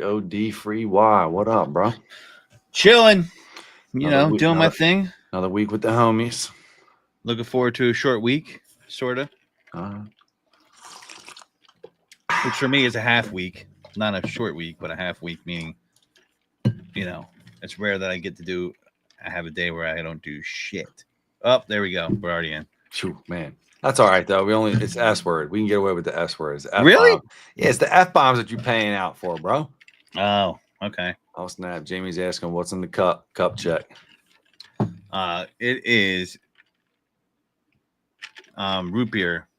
POD free Y. What up, bro? Chilling, Another week, doing my thing. Another week with the homies. Looking forward to a short week, sort of. Which for me is a half week, not a short week, but a half week. Meaning, it's rare that I get to do. I have a day where I don't do shit. Oh, there we go. We're already in. Phew, man. That's all right though. It's S word. We can get away with the S word. It's F-bomb. Really? Yeah, it's the F bombs that you're paying out for, bro. Oh, okay. Oh snap! Jamie's asking what's in the cup. Cup check. It is root beer,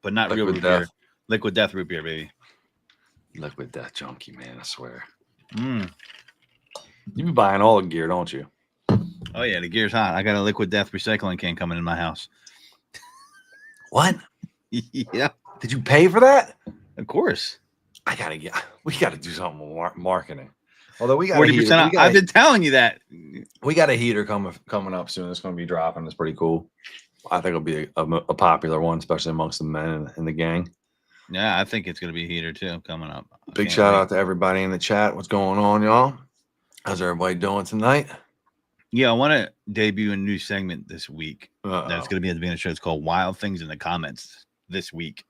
but not real root beer. Liquid Death root beer, baby. Liquid Death junkie, man. I swear. You be buying all the gear, don't you? Oh yeah, the gear's hot. I got a Liquid Death recycling can coming in my house. What? Yeah. Did you pay for that? Of course. We gotta do something with marketing. Although we got 40%. I've been telling you that. We got a heater coming up soon. It's going to be dropping. It's pretty cool. I think it'll be a popular one, especially amongst the men in the gang. Yeah, I think it's going to be a heater too coming up. Big shout out to everybody in the chat. What's going on, y'all? How's everybody doing tonight? Yeah, I want to debut a new segment this week. That's going to be at the beginning of the show. It's called Wild Things in the Comments this week.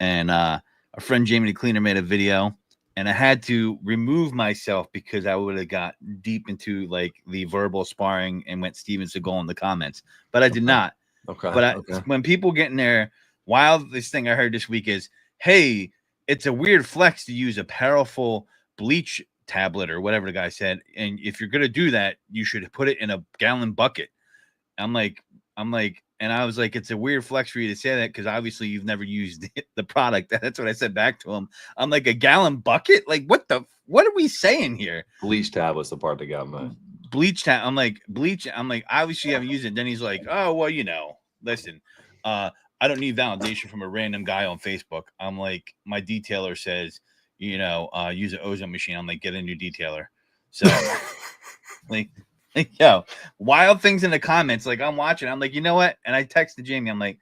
And our friend Jamie the Cleaner made a video, and I had to remove myself because I would have got deep into like the verbal sparring and went Steven Seagal in the comments, but I did not. Okay. But when people get in there, wildest thing I heard this week is, hey, it's a weird flex to use a powerful bleach tablet or whatever the guy said. And if you're going to do that, you should put it in a gallon bucket. I'm like, and I was like, it's a weird flex for you to say that because obviously you've never used the product. That's what I said back to him. I'm like, a gallon bucket? Like, what are we saying here? Bleach tablet's the part that got me. Bleach tab. I'm like, obviously you haven't used it. Then he's like, oh, well, listen, I don't need validation from a random guy on Facebook. I'm like, my detailer says, use an ozone machine. I'm like, get a new detailer. So like, yo, wild things in the comments. Like, I'm watching. I'm like, you know what? And I texted Jamie. I'm like,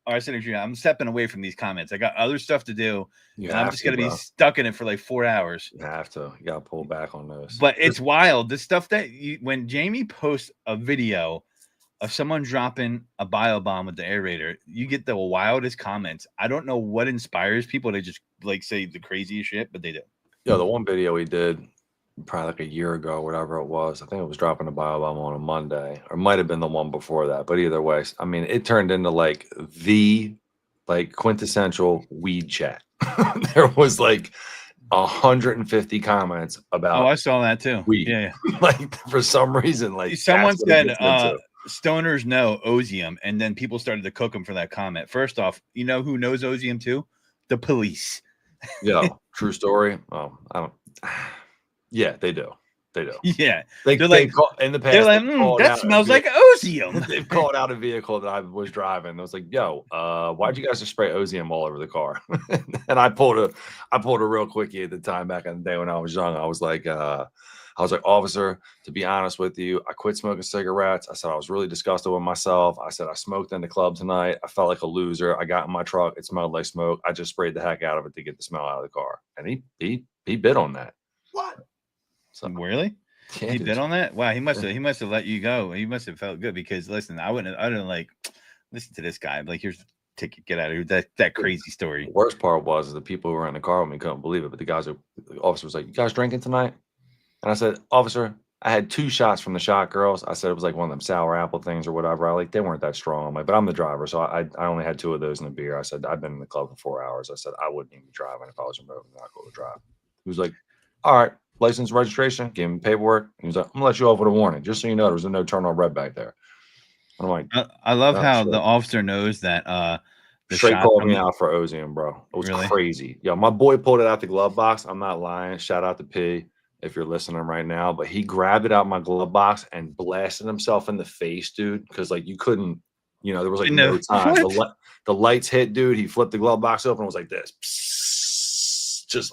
all right, I'm stepping away from these comments. I got other stuff to do. And I'm just going to be stuck in it for like 4 hours. You have to. You got to pull back on those. But it's wild. The stuff that when Jamie posts a video of someone dropping a bio bomb with the aerator, you get the wildest comments. I don't know what inspires people to just like say the craziest shit, but they do. Yeah, the one video he did probably like a year ago, whatever it was. I think it was dropping a bio bomb on a Monday, or might have been the one before that. But either way, I mean, it turned into like the quintessential weed chat. There was like 150 comments about. Oh, I saw that too. Weed. Yeah. Like for some reason, like someone said, stoners know Ozium, and then people started to cook them for that comment. First off, you know who knows Ozium too? The police. Yeah, true story. Oh, I don't. Yeah, they do. They do. Yeah, they're like in the past. They're like, that smells like Ozium. They've called out a vehicle that I was driving. I was like, "Yo, why'd you guys just spray Ozium all over the car?" And I pulled a real quickie at the time back in the day when I was young. I was like, "Officer, to be honest with you, I quit smoking cigarettes. I said I was really disgusted with myself. I said I smoked in the club tonight. I felt like a loser. I got in my truck. It smelled like smoke. I just sprayed the heck out of it to get the smell out of the car." And he bit on that. What? So, really? Yeah, he bid on that? Wow, he must have let you go. He must have felt good because listen, I didn't like listen to this guy. Like, here's the ticket, get out of here. That crazy story. The worst part was the people who were in the car with me couldn't believe it. But the officer was like, "You guys drinking tonight?" And I said, "Officer, I had 2 shots from the shot girls." I said it was like one of them sour apple things or whatever. They weren't that strong. I'm like, but I'm the driver, so I only had 2 of those in a beer. I said, I've been in the club for 4 hours. I said I wouldn't even be driving if I was remote and not go to drive. He was like, "All right, license, registration," gave him paperwork. He was like, "I'm gonna let you off with a warning, just so you know there was no turn on red back there." And I'm like, I love how the officer knows that straight called me out for Ozium, bro. It was really crazy. Yo, my boy pulled it out the glove box. I'm not lying. Shout out to P if you're listening right now. But he grabbed it out my glove box and blasted himself in the face, dude. Because like you couldn't, there was like no time. The lights hit, dude. He flipped the glove box open and was like this. Just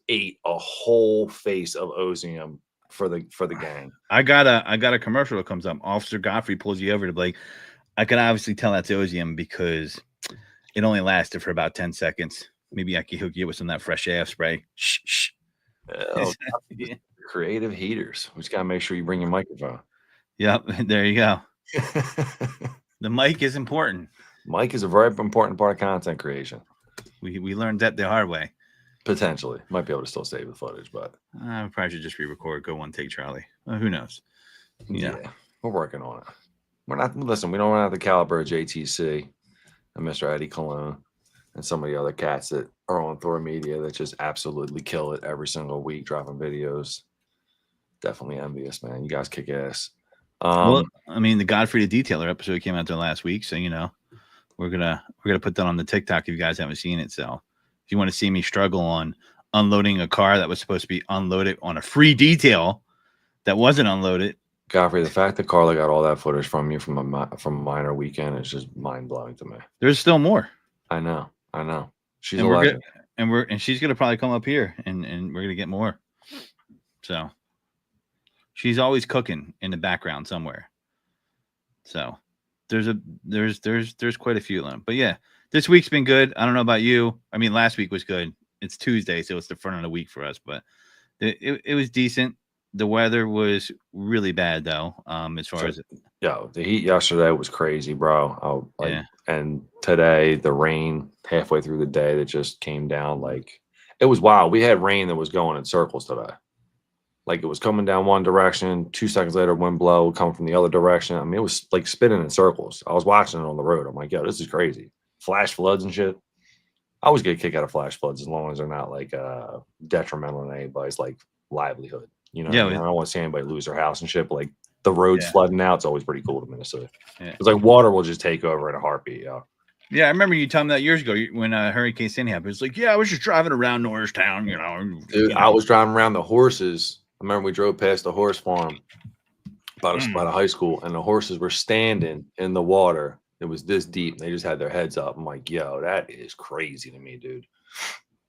ate a whole face of Ozium for the gang. I got a commercial that comes up. Officer Godfrey pulls you over to be like, I can obviously tell that's Ozium because it only lasted for about 10 seconds. Maybe I can hook you up with some of that fresh air spray. Shh, shh. Oh, creative heaters. We just gotta make sure you bring your microphone. Yep, there you go. The mic is important. Mic is a very important part of content creation. We learned that the hard way. Potentially, might be able to still save the footage, but I probably should just re-record. Go one take, Charlie. Well, who knows? yeah, we're working on it. We're not. Listen, we don't have the caliber of JTC and Mr. Eddie Cologne and some of the other cats that are on Thor Media that just absolutely kill it every single week, dropping videos. Definitely envious, man. You guys kick ass. Well, I mean, the Godfrey the Detailer episode came out there last week, so we're gonna put that on the TikTok if you guys haven't seen it. So if you want to see me struggle on unloading a car that was supposed to be unloaded on a free detail that wasn't unloaded. Godfrey, the fact that Carla got all that footage from you from a minor weekend is just mind blowing to me. There's still more. I know. She's and a legend. And she's gonna probably come up here and we're gonna get more. So she's always cooking in the background somewhere. So there's quite a few of them. But yeah, this week's been good. I don't know about you. I mean, last week was good. It's Tuesday, so it's the front of the week for us, but it was decent. The weather was really bad though. As far as the heat yesterday was crazy, bro. And today the rain halfway through the day that just came down, like it was wild. We had rain that was going in circles today. Like it was coming down one direction, 2 seconds later, wind blow coming from the other direction. I mean, it was like spinning in circles. I was watching it on the road. I'm like, yo, this is crazy. Flash floods and shit. I always get a kick out of flash floods as long as they're not like detrimental in anybody's like livelihood. You know, I don't want to see anybody lose their house and shit. But like the roads flooding out, it's always pretty cool to Minnesota. It's like water will just take over in a heartbeat. Yeah, I remember you telling me that years ago when Hurricane Sandy happened. It's like, yeah, I was just driving around Norristown, Dude, I was driving around the horses. I remember we drove past the horse farm by a high school, and the horses were standing in the water. It was this deep. They just had their heads up. I'm like, yo, that is crazy to me, dude.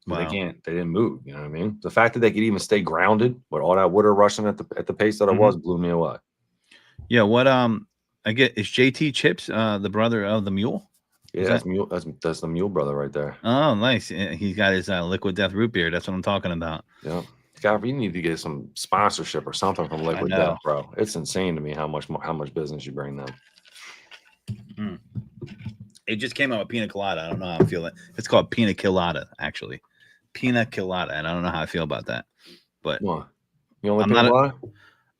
Wow. They didn't move. You know what I mean? The fact that they could even stay grounded with all that water rushing at the pace that it was blew me away. Yeah. What I get is JT Chips, the brother of the mule. Yeah, that's the mule brother right there. Oh, nice. He's got his Liquid Death root beer. That's what I'm talking about. Yeah. God, you need to get some sponsorship or something from Liquid Death, bro. It's insane to me how much business you bring them. It just came out with pina colada. I don't know how I feel. It's called pina colada, actually. Pina colada, and I don't know how I feel about that. But what? You only pina colada?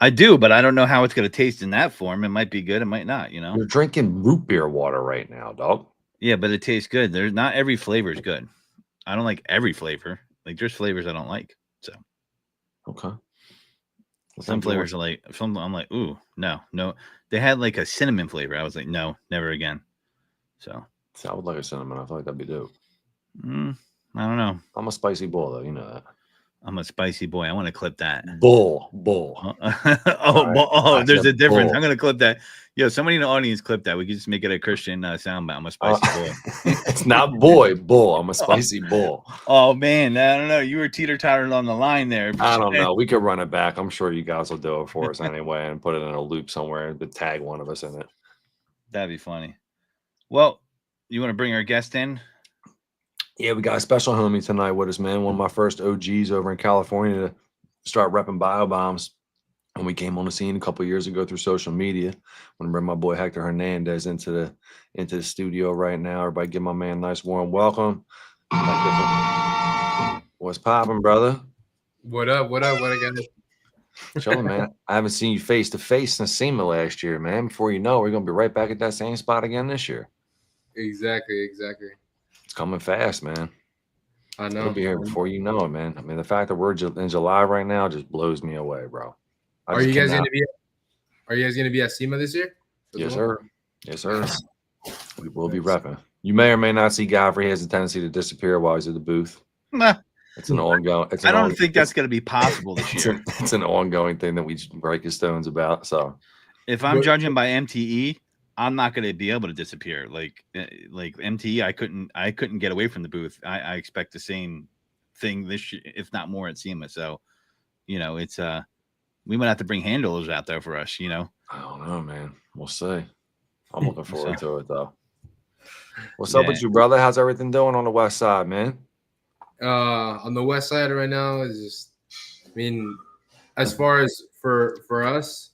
I do, but I don't know how it's going to taste in that form. It might be good. It might not. You're drinking root beer water right now, dog. Yeah, but it tastes good. There's not every flavor is good. I don't like every flavor. Like there's flavors I don't like. So. Okay. Some flavors are like I'm like, ooh, no. They had like a cinnamon flavor. I was like, no, never again. So I would like a cinnamon. I feel like that'd be dope. I don't know. I'm a spicy bull, though. You know that. I'm a spicy boy. I want to clip that. Bull. There's a difference. Bull. I'm gonna clip that. Yo, somebody in the audience clip that. We could just make it a Christian soundbite. I'm a spicy boy. It's not bull. I'm a spicy bull. Oh man, I don't know. You were teeter-tottering on the line there. I don't know. We could run it back. I'm sure you guys will do it for us anyway and put it in a loop somewhere and tag one of us in it. That'd be funny. Well, you want to bring our guest in? Yeah, we got a special homie tonight with us, man. One of my first OGs over in California to start repping biobombs. And we came on the scene a couple of years ago through social media. I'm gonna bring my boy Hector Hernandez into the studio right now. Everybody give my man a nice warm welcome. What's popping, brother? What up? What I got? Chilling, man. I haven't seen you face to face since SEMA last year, man. Before you know, we're gonna be right back at that same spot again this year. Exactly. It's coming fast, man. I know. It'll be here before you know it, man. I mean, the fact that we're in July right now just blows me away, bro. Are you guys gonna be at SEMA this year? Yes, sir. We will be repping. You may or may not see Godfrey. He has a tendency to disappear while he's at the booth. It's an ongoing. I don't think that's going to be possible this year. It's an ongoing thing that we break his stones about. So, if I'm judging by MTE, I'm not going to be able to disappear. Like MTE, I couldn't get away from the booth. I expect the same thing this year, if not more, at SEMA. So, it's we might have to bring handlers out there for us. I don't know, man. We'll see. I'm looking forward to it though. What's up with you, brother? How's everything doing on the west side, man? on the west side right now is just, I mean, as far as for us,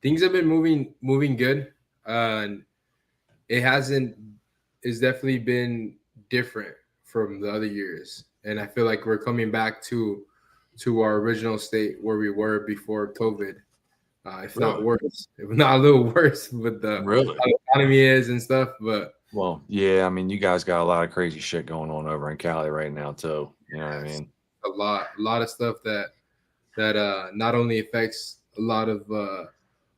things have been moving good. And it hasn't, it's definitely been different from the other years. And I feel like we're coming back to our original state where we were before COVID. If not Really? worse, if not a little worse with the Really? how the economy is and stuff. But Well, yeah, I mean, you guys got a lot of crazy shit going on over in Cali right now too. You know what I mean? a lot of stuff that not only affects a lot of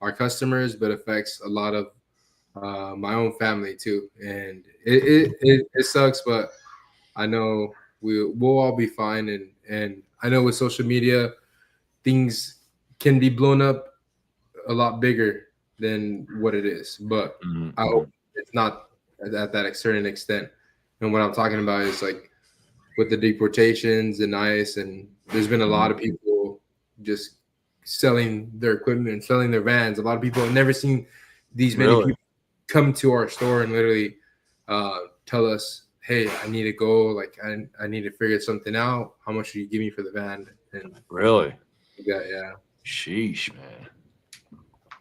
our customers, but affects a lot of my own family too. And it sucks, but I know we'll all be fine. And I know with social media, things can be blown up a lot bigger than what it is. But I Mm-hmm. hope it's not at that certain extent. And what I'm talking about is like with the deportations and ICE, and there's been a lot of people just selling their equipment, selling their vans. A lot of people have never seen these many Really? people come to our store and literally tell us, "Hey, I need to go. Like, I need to figure something out. How much do you give me for the van?" And Really? yeah, Sheesh, man.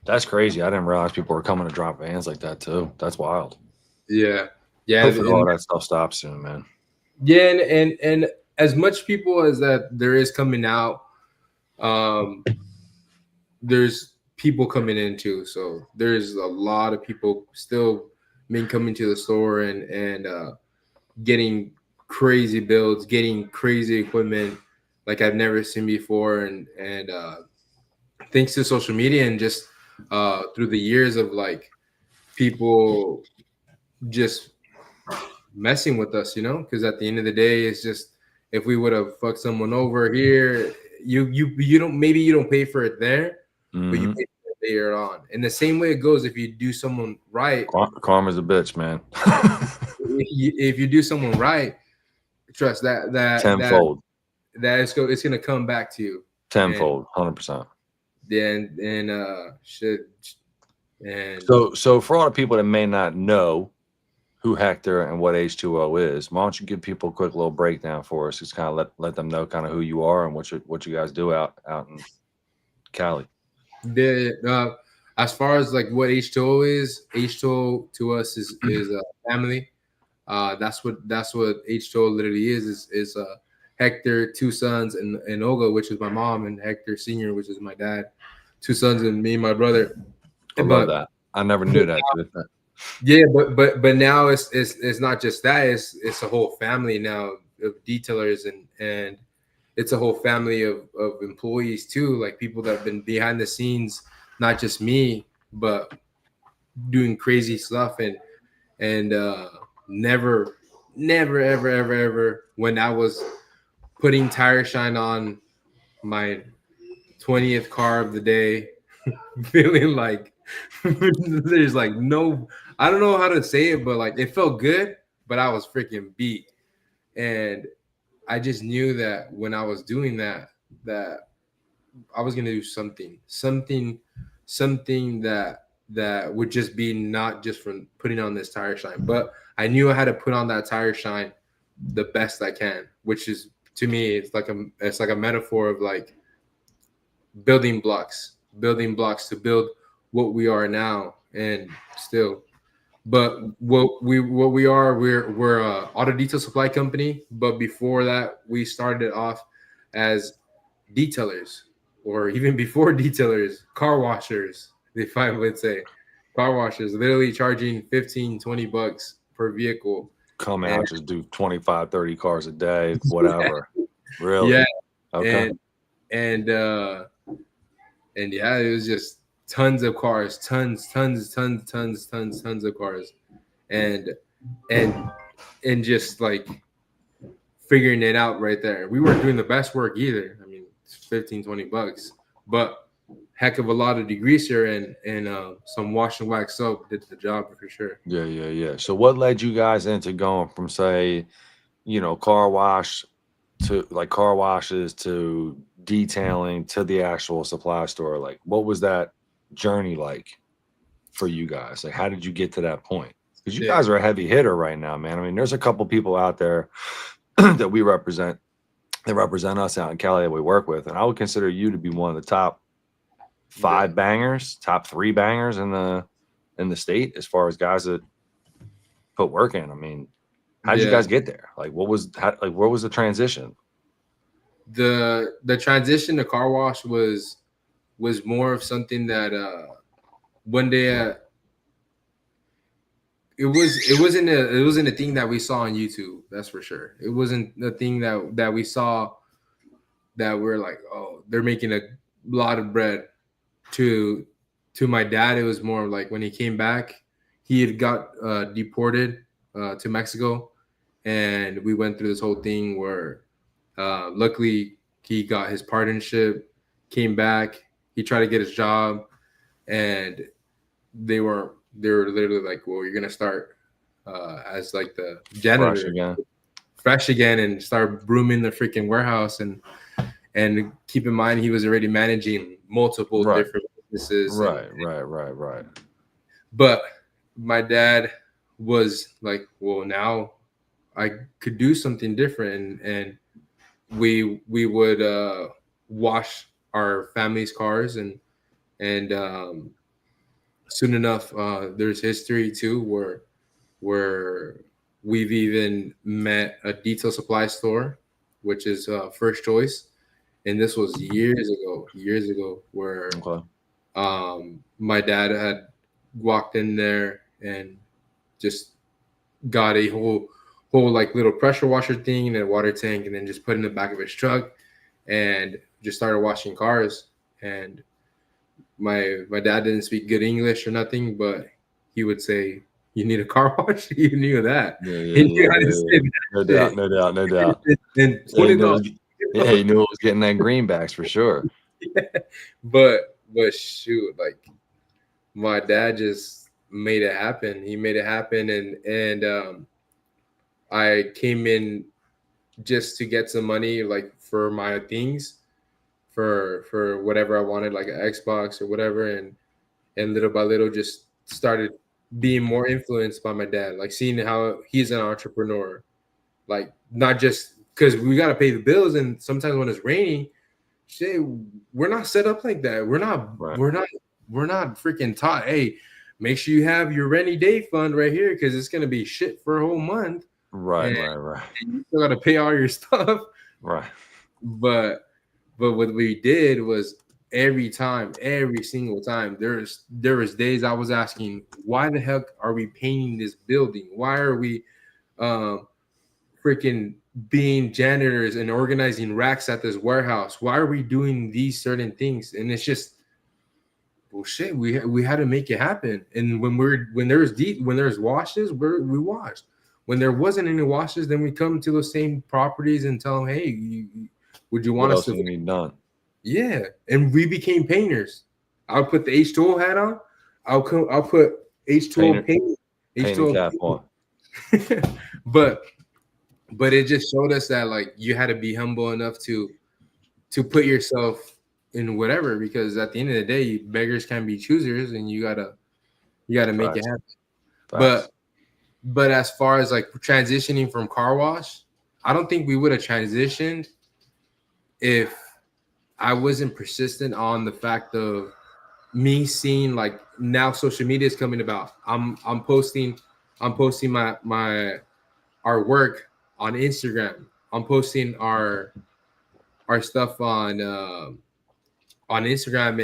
That's crazy. I didn't realize people were coming to drop vans like that too. That's wild. yeah, yeah. Hopefully all And that stuff stops soon, man. yeah, and as much people as that there is coming out, um, there's people coming in too. So there's a lot of people still been coming to the store and getting crazy builds, getting crazy equipment like I've never seen before, and thanks to social media and just through the years of like people just messing with us, because at the end of the day, it's just if we would have fucked someone over here, you don't, maybe you don't pay for it there, but you Mm-hmm. pay for it later on. And the same way it goes if you do someone right. Karma's a bitch, man. If you do someone right, trust Tenfold. that it's gonna come back to you. Tenfold, 100%. And shit. And So for all the people that may not know who Hector and what H2O is, why don't you give people a quick little breakdown for us? Just kind of let them know kind of who you are and what you guys do out in Cali. as far as like what H2O is, H2O to us is a family. That's what H2O literally is Hector, two sons, and Olga, which is my mom, and Hector Senior, which is my dad, two sons, and me and my brother. I love that. I never knew that. Yeah, but now it's not just that, it's a whole family now of detailers, and it's a whole family of employees too, like people that have been behind the scenes, not just me, but doing crazy stuff and never ever when I was putting tire shine on my 20th car of the day, feeling like there's like no, I don't know how to say it, but like it felt good, but I was freaking beat. And I just knew that when I was doing that I was gonna do something that would just be not just from putting on this tire shine, but I knew I had to put on that tire shine the best I can, which is, to me, it's like a metaphor of like building blocks to build what we are now. And still, but what we are, we're a auto detail supply company, but before that we started off as detailers, or even before detailers, car washers. If I would say car washers, literally charging 15-20 bucks per vehicle. Come And out, just do 25, 30 cars a day, whatever. Really? yeah, Okay. and yeah, it was just tons of cars, tons of cars, and and and just like figuring it out right there. We weren't doing the best work either. I mean, it's 15-20 bucks, but heck of a lot of degreaser and some wash and wax soap did the job for sure. Yeah. So what led you guys into going from, say, car wash to like car washes to detailing to the actual supply store? Like, what was that journey like for you guys? Like, how did you get to that point? Because you guys are a heavy hitter right now, man. I mean, there's a couple people out there that we represent, that represent us out in Cali that we work with, and I would consider you to be one of the top 5 bangers, top 3 bangers in the state as far as guys that put work in. I mean, how did you guys get there? Like, what was the transition? The transition to car wash was more of something that one day it wasn't a thing that we saw on YouTube. That's for sure. It wasn't the thing that we saw that we're like, oh, they're making a lot of bread. To my dad, it was more like when he came back, he had got deported to Mexico, and we went through this whole thing where luckily he got his pardonship, came back, he tried to get his job, and they were literally like, well, you're gonna start as like the janitor, fresh again, and start brooming the freaking warehouse. And keep in mind, he was already managing multiple different businesses. Right. But my dad was like, well, now I could do something different, and we would wash our family's cars, and soon enough, there's history too where we've even met a detail supply store, which is First Choice, and this was years ago, where my dad had walked in there and just got a whole like little pressure washer thing and a water tank, and then just put in the back of his truck and just started washing cars. And my dad didn't speak good English or nothing, but he would say, "You need a car wash." You knew that. No doubt. And $20. Yeah, he knew it was getting that greenbacks for sure. Yeah. But shoot, like my dad just made it happen. He made it happen, and I came in just to get some money, like for my things, for whatever I wanted, like an Xbox or whatever, and little by little just started being more influenced by my dad, like seeing how he's an entrepreneur, like not just because we got to pay the bills, and sometimes when it's raining, shit, we're not set up like that. We're not freaking taught, hey, make sure you have your rainy day fund right here because it's gonna be shit for a whole month. Right. And you still got to pay all your stuff. Right. But what we did was every single time, there was days I was asking, why the heck are we painting this building? Why are we freaking being janitors and organizing racks at this warehouse? Why are we doing these certain things? And it's just bullshit. We had to make it happen. And when there's washes, we washed. When there wasn't any washes, then we come to those same properties and tell them, hey, would you want us to be done? Yeah, and we became painters. I'll put the H2O hat on. I'll put H2O paint. H2O cap on. But it just showed us that like you had to be humble enough to put yourself in whatever, because at the end of the day, beggars can be choosers, and you gotta make it happen. But as far as like transitioning from car wash, I don't think we would have transitioned if I wasn't persistent on the fact of me seeing, like, now social media is coming about. I'm posting my our work on Instagram. I'm posting our stuff on Instagram,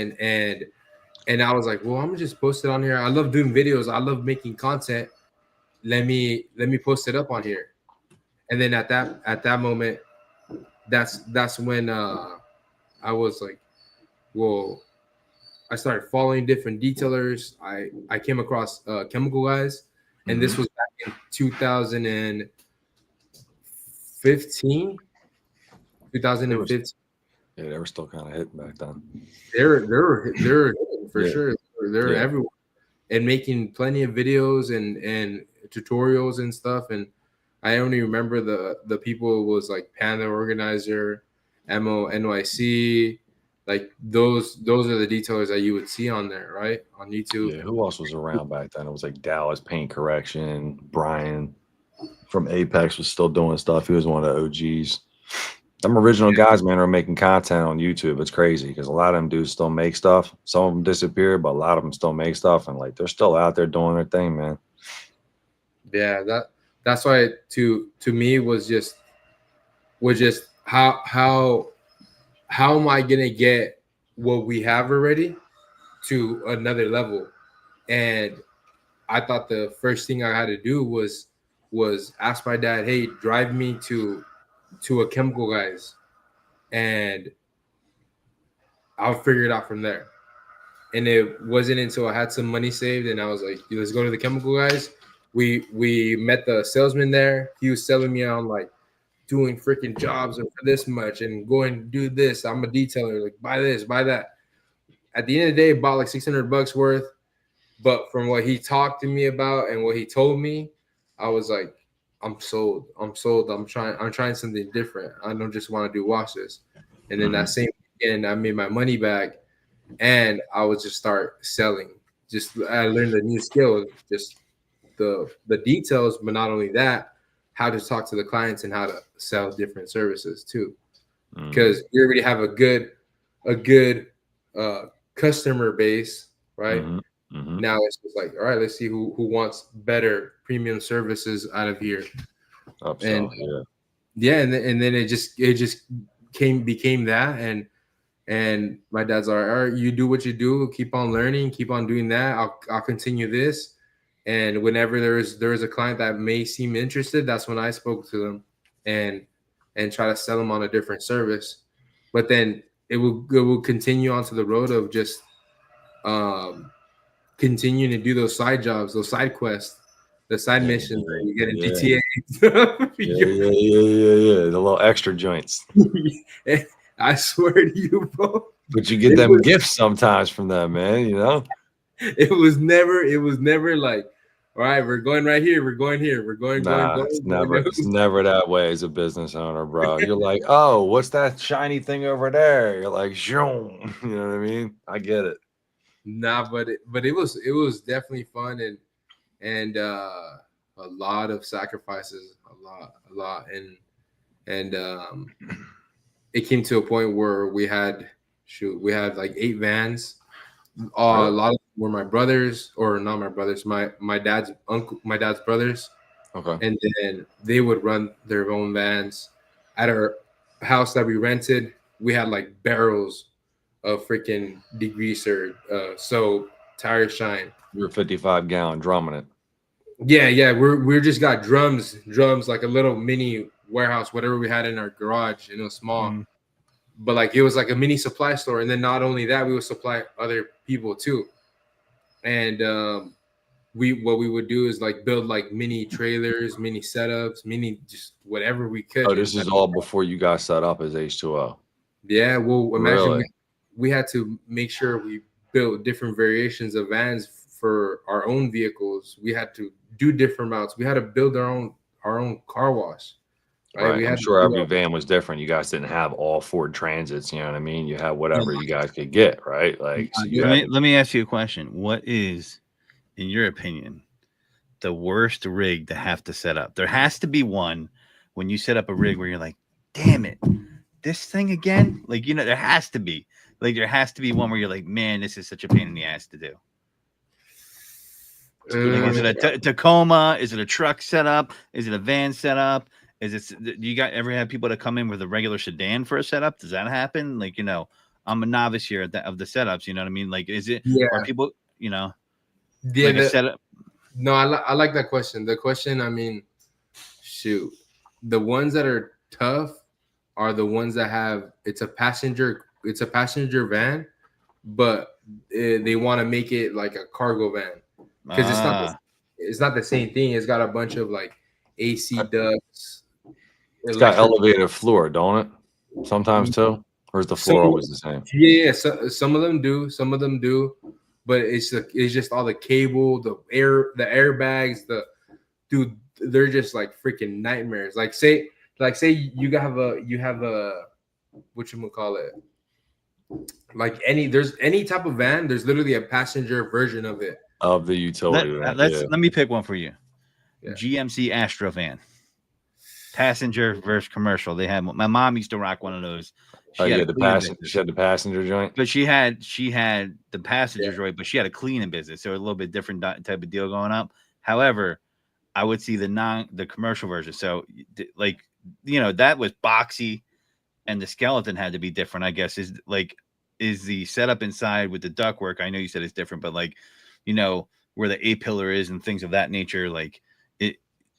and I was like, well, I'm gonna just post it on here. I love doing videos. I love making content. Let me post it up on here. And then at that moment, that's when I was like, well, I started following different detailers. I came across Chemical Guys, and this was back in 2015. Yeah, they were still kind of hitting back then. They're for sure. They're everywhere and making plenty of videos and tutorials and stuff. And I only remember the people was like Panda Organizer, Mo NYC, like those are the detailers that you would see on there, right, on YouTube. Yeah, who else was around back then? It was like Dallas Paint Correction, Brian. from Apex was still doing stuff. He was one of the OGs. Them original guys, man, are making content on YouTube. It's crazy because a lot of them dudes still make stuff. Some of them disappeared, but a lot of them still make stuff, and like they're still out there doing their thing, man. Yeah, that's why to me was just how am I gonna get what we have already to another level? And I thought the first thing I had to do was ask my dad, hey, drive me to a chemical guys, and I'll figure it out from there. And it wasn't until I had some money saved and I was like, let's go to the chemical guys. We met the salesman there. He was selling me on like doing freaking jobs for this much and going to do this. I'm a detailer, like buy this, buy that. At the end of the day, bought like $600 worth. But from what he talked to me about and what he told me, I was like, I'm sold. I'm sold. I'm trying something different. I don't just want to do washes. And then that same weekend, I made my money back and I would just start selling. Just I learned a new skill, just the details, but not only that, how to talk to the clients and how to sell different services too. Because you already have a good customer base, right? Now it's just like, all right, let's see who wants better premium services out of here. Upsell, and then it just became that, and my dad's like, all right, you do what you do, keep on learning, keep on doing that. I'll continue this. And whenever there is a client that may seem interested, that's when I spoke to them and try to sell them on a different service. But then it will continue onto the road of just continuing to do those side jobs, those side quests, the side missions that you get in GTA. Yeah. The little extra joints. I swear to you, bro. But you get them gifts sometimes from them, man. You know, it was never like, all right, we're going right here, we're going here, we're going. It's never that way as a business owner, bro. You're like, oh, what's that shiny thing over there? You're like, zoom. You know what I mean? I get it. Nah, but it was definitely fun and a lot of sacrifices, a lot, and it came to a point where we had like 8 vans. A lot of them were my brothers, or not my brothers, my dad's brothers. Okay. And then they would run their own vans. At our house that we rented, we had like barrels of freaking degreaser, so tire shine. You're 55-gallon drumming it. Yeah. We're just got drums, like a little mini warehouse, whatever we had in our garage, small. But like it was like a mini supply store. And then not only that, we would supply other people too. And what we would do is like build like mini trailers, mini setups, mini just whatever we could. Oh, this is all before you guys set up as H2O. Yeah, well, imagine we had to make sure we built different variations of vans for our own vehicles. We had to do different routes. We had to build our own car wash. Right. I'm sure every van was different. You guys didn't have all Ford Transits. You know what I mean? You had whatever you guys could get, right? Like, so let me ask you a question. What is, in your opinion, the worst rig to have to set up? There has to be one when you set up a rig where you're like, damn it, this thing again? Like, there has to be. Like, there has to be one where you're like, man, this is such a pain in the ass to do. Like, is it a Tacoma? Is it a truck setup? Is it a van setup? Do you ever have people that come in with a regular sedan for a setup? Does that happen? Like, I'm a novice here of the setups. You know what I mean? Like, is it? Yeah. Are people? Yeah. Like a setup? No, I like that question. The question, I mean, shoot, the ones that are tough are the ones that have it's a passenger van, but they want to make it like a cargo van because it's not the same thing. It's got a bunch of like AC ducts. It's got elevated floor, don't it? Sometimes too, or is the floor always the same? Yeah. So, some of them do, but it's just all the cable, the airbags, dude. They're just like freaking nightmares. Like say you have a whatchamacallit, like there's any type of van, there's literally a passenger version of it. Of the utility van. Let me pick one for you. Yeah. GMC Astro van, passenger versus commercial. They had my mom used to rock one of those. Oh, She had yeah, a the cleaning passenger. business. She had the passenger joint. But she had the passengers Yeah. right, but she had a cleaning business, so a little bit different type of deal going up. However, I would see the commercial version. So like, that was boxy, and the skeleton had to be different. I guess is the setup inside with the ductwork. I know you said it's different, but like, where the A-pillar is and things of that nature. Like,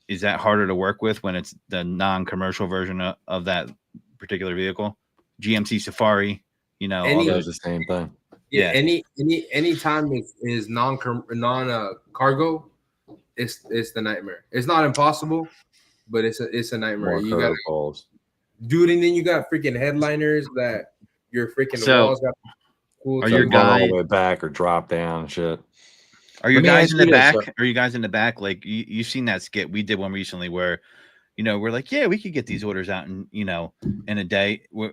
is that harder to work with when it's the non-commercial version of that particular vehicle? GMC Safari, all Any Does those. the same thing. yeah, Yeah. any time is non cargo, it's the nightmare. It's not impossible, but it's a nightmare. More You got curveballs. dude, and then you got freaking headliners that your freaking So, walls got cool. are So your going all guys the way back or drop down and shit. Are you Let me guys ask in the you this, back? Are you guys in the back? Like you've seen that skit? We did one recently where, we're like, yeah, we could get these orders out in a day. We're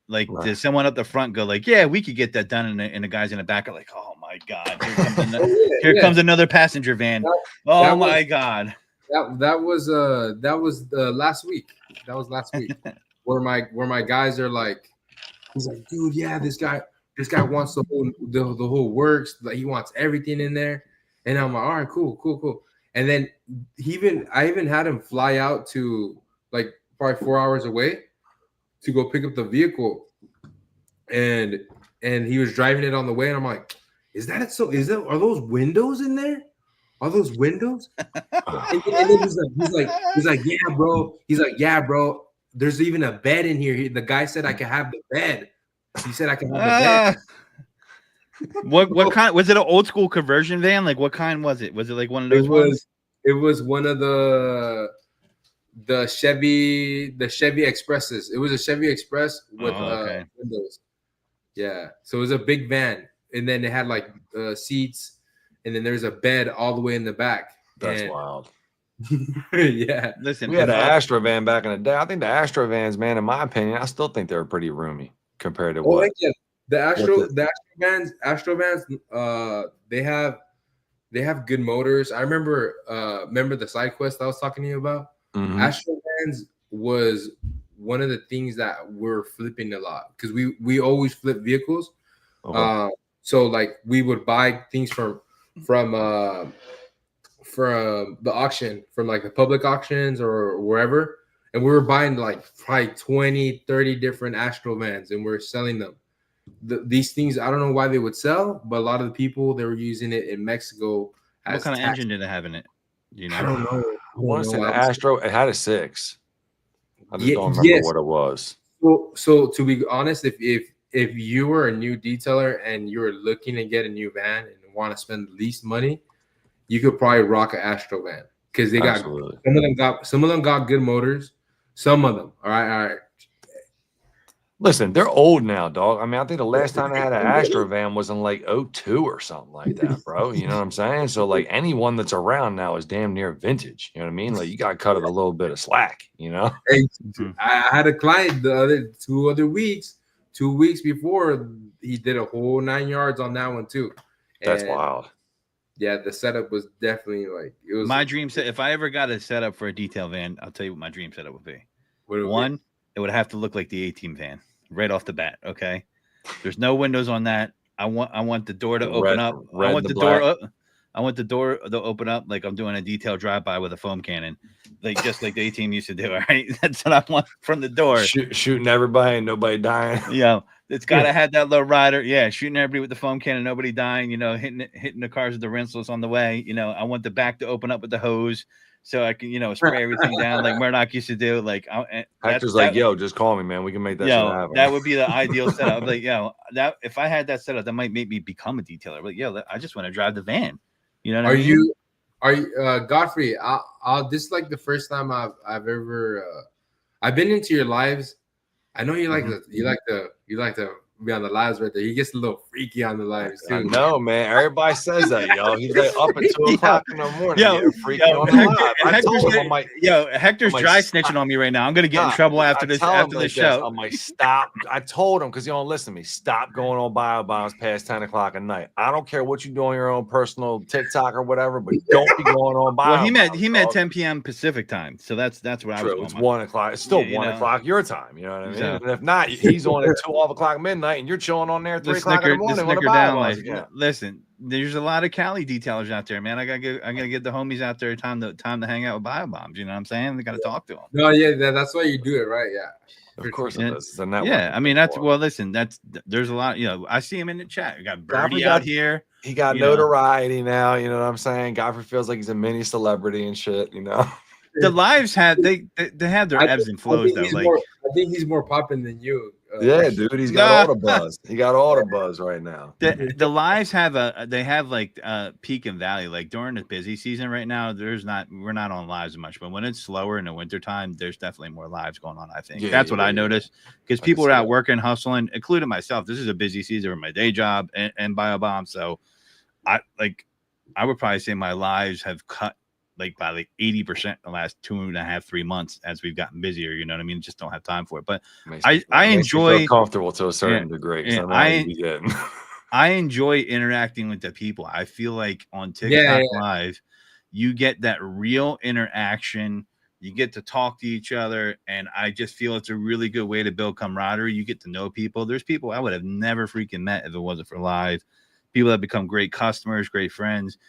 like, Right. does someone up the front go like, yeah, we could get that done, and the guys in the back are like, oh my god, here comes another passenger van. Oh my god. That was last week. That was last week where my guys are like, he's like, dude, yeah, this guy wants the whole works. Like he wants everything in there, and I'm like, all right, cool. And then I even had him fly out to like probably 4 hours away to go pick up the vehicle, and he was driving it on the way, and I'm like, are those windows in there? Are those windows? And then he's like, yeah, bro. He's like, yeah, bro. There's even a bed in here. The guy said I could have the bed. He said I can have the bed. What kind was it? An old school conversion van? Like what kind was it? Was it like one of those ones? It was one of the Chevy Expresses. It was a Chevy Express with okay. windows. Yeah. So it was a big van, and then it had like seats, and then there's a bed all the way in the back. That's wild. Yeah. Listen, We had an Astro van back in the day. I think the Astro vans, man, in my opinion, I still think they were pretty roomy compared to what. Yeah. The Astro vans, they have good motors. I remember the side quest I was talking to you about. Mhm. Astro vans was one of the things that we're flipping a lot because we always flip vehicles. Okay. So like we would buy things from the auction, from like the public auctions or wherever, and we were buying like probably 20 30 different Astro vans, and we're selling them. These things, I don't know why they would sell, but a lot of the people, they were using it in Mexico. What kind of engine did it have in it? I don't know. I want to say the Astro, it had a 6. I just don't remember what it was. So to be honest, if you were a new detailer and you were looking to get a new van and want to spend the least money, you could probably rock an Astro van because they got some of them got good motors. Some of them, all right. Listen, they're old now, dog. I mean, I think the last time they had an Astro van was in like 02 or something like that, bro. You know what I'm saying? So like anyone that's around now is damn near vintage. You know what I mean? Like you got to cut it a little bit of slack, you know? Hey, I had a client the other 2 weeks before, he did a whole 9 yards on that one too. That's wild. Yeah, the setup was definitely like, it was my dream set. If I ever got a setup for a detail van, I'll tell you what my dream setup would be. One, it would have to look like the A-Team van right off the bat. Okay, there's no windows on that. I want the door to open up. I want the door to open up like I'm doing a detail drive-by with a foam cannon, like just like the A-Team used to do. All right, that's what I want from the door. Shooting everybody and nobody dying. Yeah, it's got to have that low rider. Yeah, shooting everybody with the foam cannon, nobody dying. Hitting the cars with the rinseless on the way. I want the back to open up with the hose so I can spray everything down like Murdoch used to do. Like Hector's like, yo, just call me, man. We can make that shit happen. That would be the ideal setup. Like, that if I had that setup, that might make me become a detailer. But I just want to drive the van. You know what I mean? Are you Godfrey? This is like the first time I've ever I've been into your lives. I know you like you like the be on the lives right there. He gets a little freaky on the lives I too. know, man. Everybody says that, yo. He's like up at 2:00 in the morning, Yo, getting freaky yo, on the live. I Hector's told him, gonna- I'm like, Hector's I'm like, dry stop. snitching on me right now. I'm gonna get in Nah, trouble after I this tell him after the like this. show. I'm like, stop. I told him because you don't listen to me. Stop going on bio bombs past 10:00 at night. I don't care what you do on your own personal TikTok or whatever, but don't be going on bio. Well, he meant dog. 10 p.m. Pacific time, so that's what I was True. going It's on. 1:00. It's still Yeah, you 1:00 your time. You know what I mean? So- And if not, he's on at 12:00 midnight, and you're chilling on there at 3:00 in the morning on the snicker bio down bombs life. again. Listen, there's a lot of Cali detailers out there, man. I gotta get the homies out there time to hang out with bio bombs. You know what I'm saying? They gotta talk to them. No, yeah, that's why you do it, right? Yeah. Of course Yeah. it does. It's a network. Yeah, I mean listen, there's a lot. You know, I see him in the chat. We got Birdie Godfrey out here. He got you know. notoriety now. You know what I'm saying? Godfrey feels like he's a mini celebrity and shit. You know. The lives had they have their ebbs and flows though. Like I think he's more popping than you. Yeah, dude, he's got all the buzz. He got all the buzz right now. the lives have like peak and valley. Like during the busy season right now, we're not on lives much, but when it's slower in the wintertime, there's definitely more lives going on. I think that's what I noticed because people are out working, hustling, including myself. This is a busy season for my day job and bio bomb. So I would probably say my lives have cut like by like 80% the last 2.5-3 months as we've gotten busier. You know what I mean? Just don't have time for it. But I enjoy feel comfortable to a certain degree. Yeah, I enjoy interacting with the people. I feel like on TikTok Live, you get that real interaction. You get to talk to each other, and I just feel it's a really good way to build camaraderie. You get to know people. There's people I would have never freaking met if it wasn't for live. People that become great customers, great friends.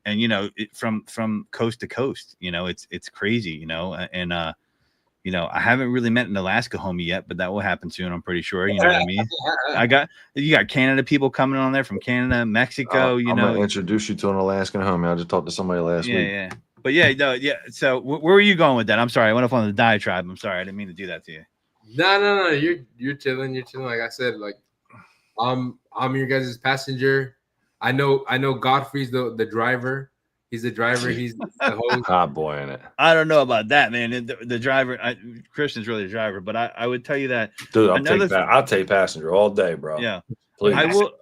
And, you know, from coast to coast, you know, it's crazy, you know, and, you know, I haven't really met an Alaska homie yet, but that will happen soon. I'm pretty sure. You know what I mean? You got Canada people coming on there from Canada, Mexico, I'm gonna introduce you to an Alaskan homie. I just talked to somebody last week. Yeah. But yeah. So where were you going with that? I'm sorry. I went off on the diatribe. I'm sorry. I didn't mean to do that to you. No. You're chilling. You're chilling. Like I said, like I'm your guys' passenger. I know Godfrey's the driver. He's the driver. He's the host. Hot boy in it. I don't know about that, man. The driver, Christian's really the driver, but I would tell you that. Dude, I'll take passenger all day, bro. Yeah. Please. I will.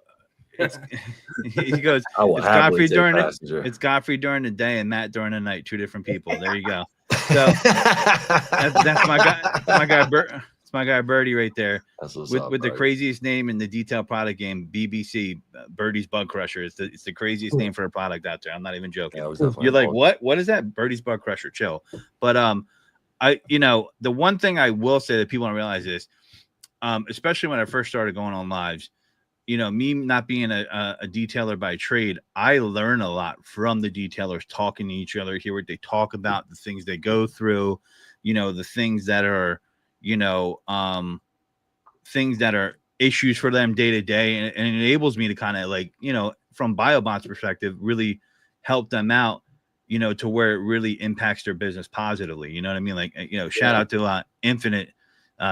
He goes, it's Godfrey during the day and Matt during the night. Two different people. There you go. So that's my guy. It's my guy Birdie right there with the craziest name in the detail product game, BBC, Birdie's Bug Crusher. It's the craziest name for a product out there. I'm not even joking. Yeah, you're like, what is that? Birdie's Bug Crusher. Chill. But the one thing I will say that people don't realize is, especially when I first started going on lives, you know, me not being a detailer by trade, I learn a lot from the detailers talking to each other, hear what they talk about, the things they go through, you know, the things that are, you know, things that are issues for them day to day. And it enables me to kind of like, you know, from BioBot's perspective, really help them out, you know, to where it really impacts their business positively. You know what I mean? Like, you know, shout out to Infinite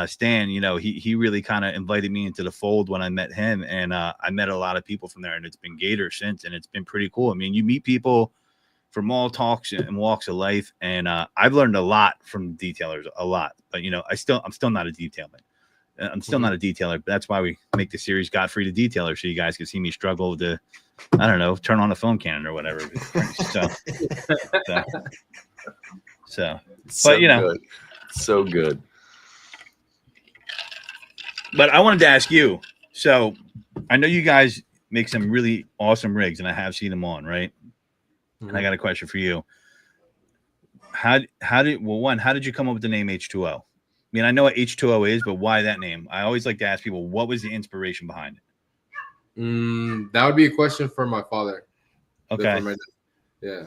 Stan, you know, he really kind of invited me into the fold when I met him. And I met a lot of people from there, and it's been Gator since, and it's been pretty cool. I mean, you meet people from all talks and walks of life. And I've learned a lot from detailers, a lot, but you know, I'm still not a detailer. I'm still not a detailer, but that's why we make the series Godfrey the Detailer. So you guys can see me struggle to, I don't know, turn on a phone cannon or whatever. But you know, good. So good. But I wanted to ask you, so I know you guys make some really awesome rigs, and I have seen them on, right? And I got a question for you. How did you come up with the name H2O? I mean, I know what H2O is, but why that name? I always like to ask people, what was the inspiration behind it? That would be a question for my father. Okay. Yeah.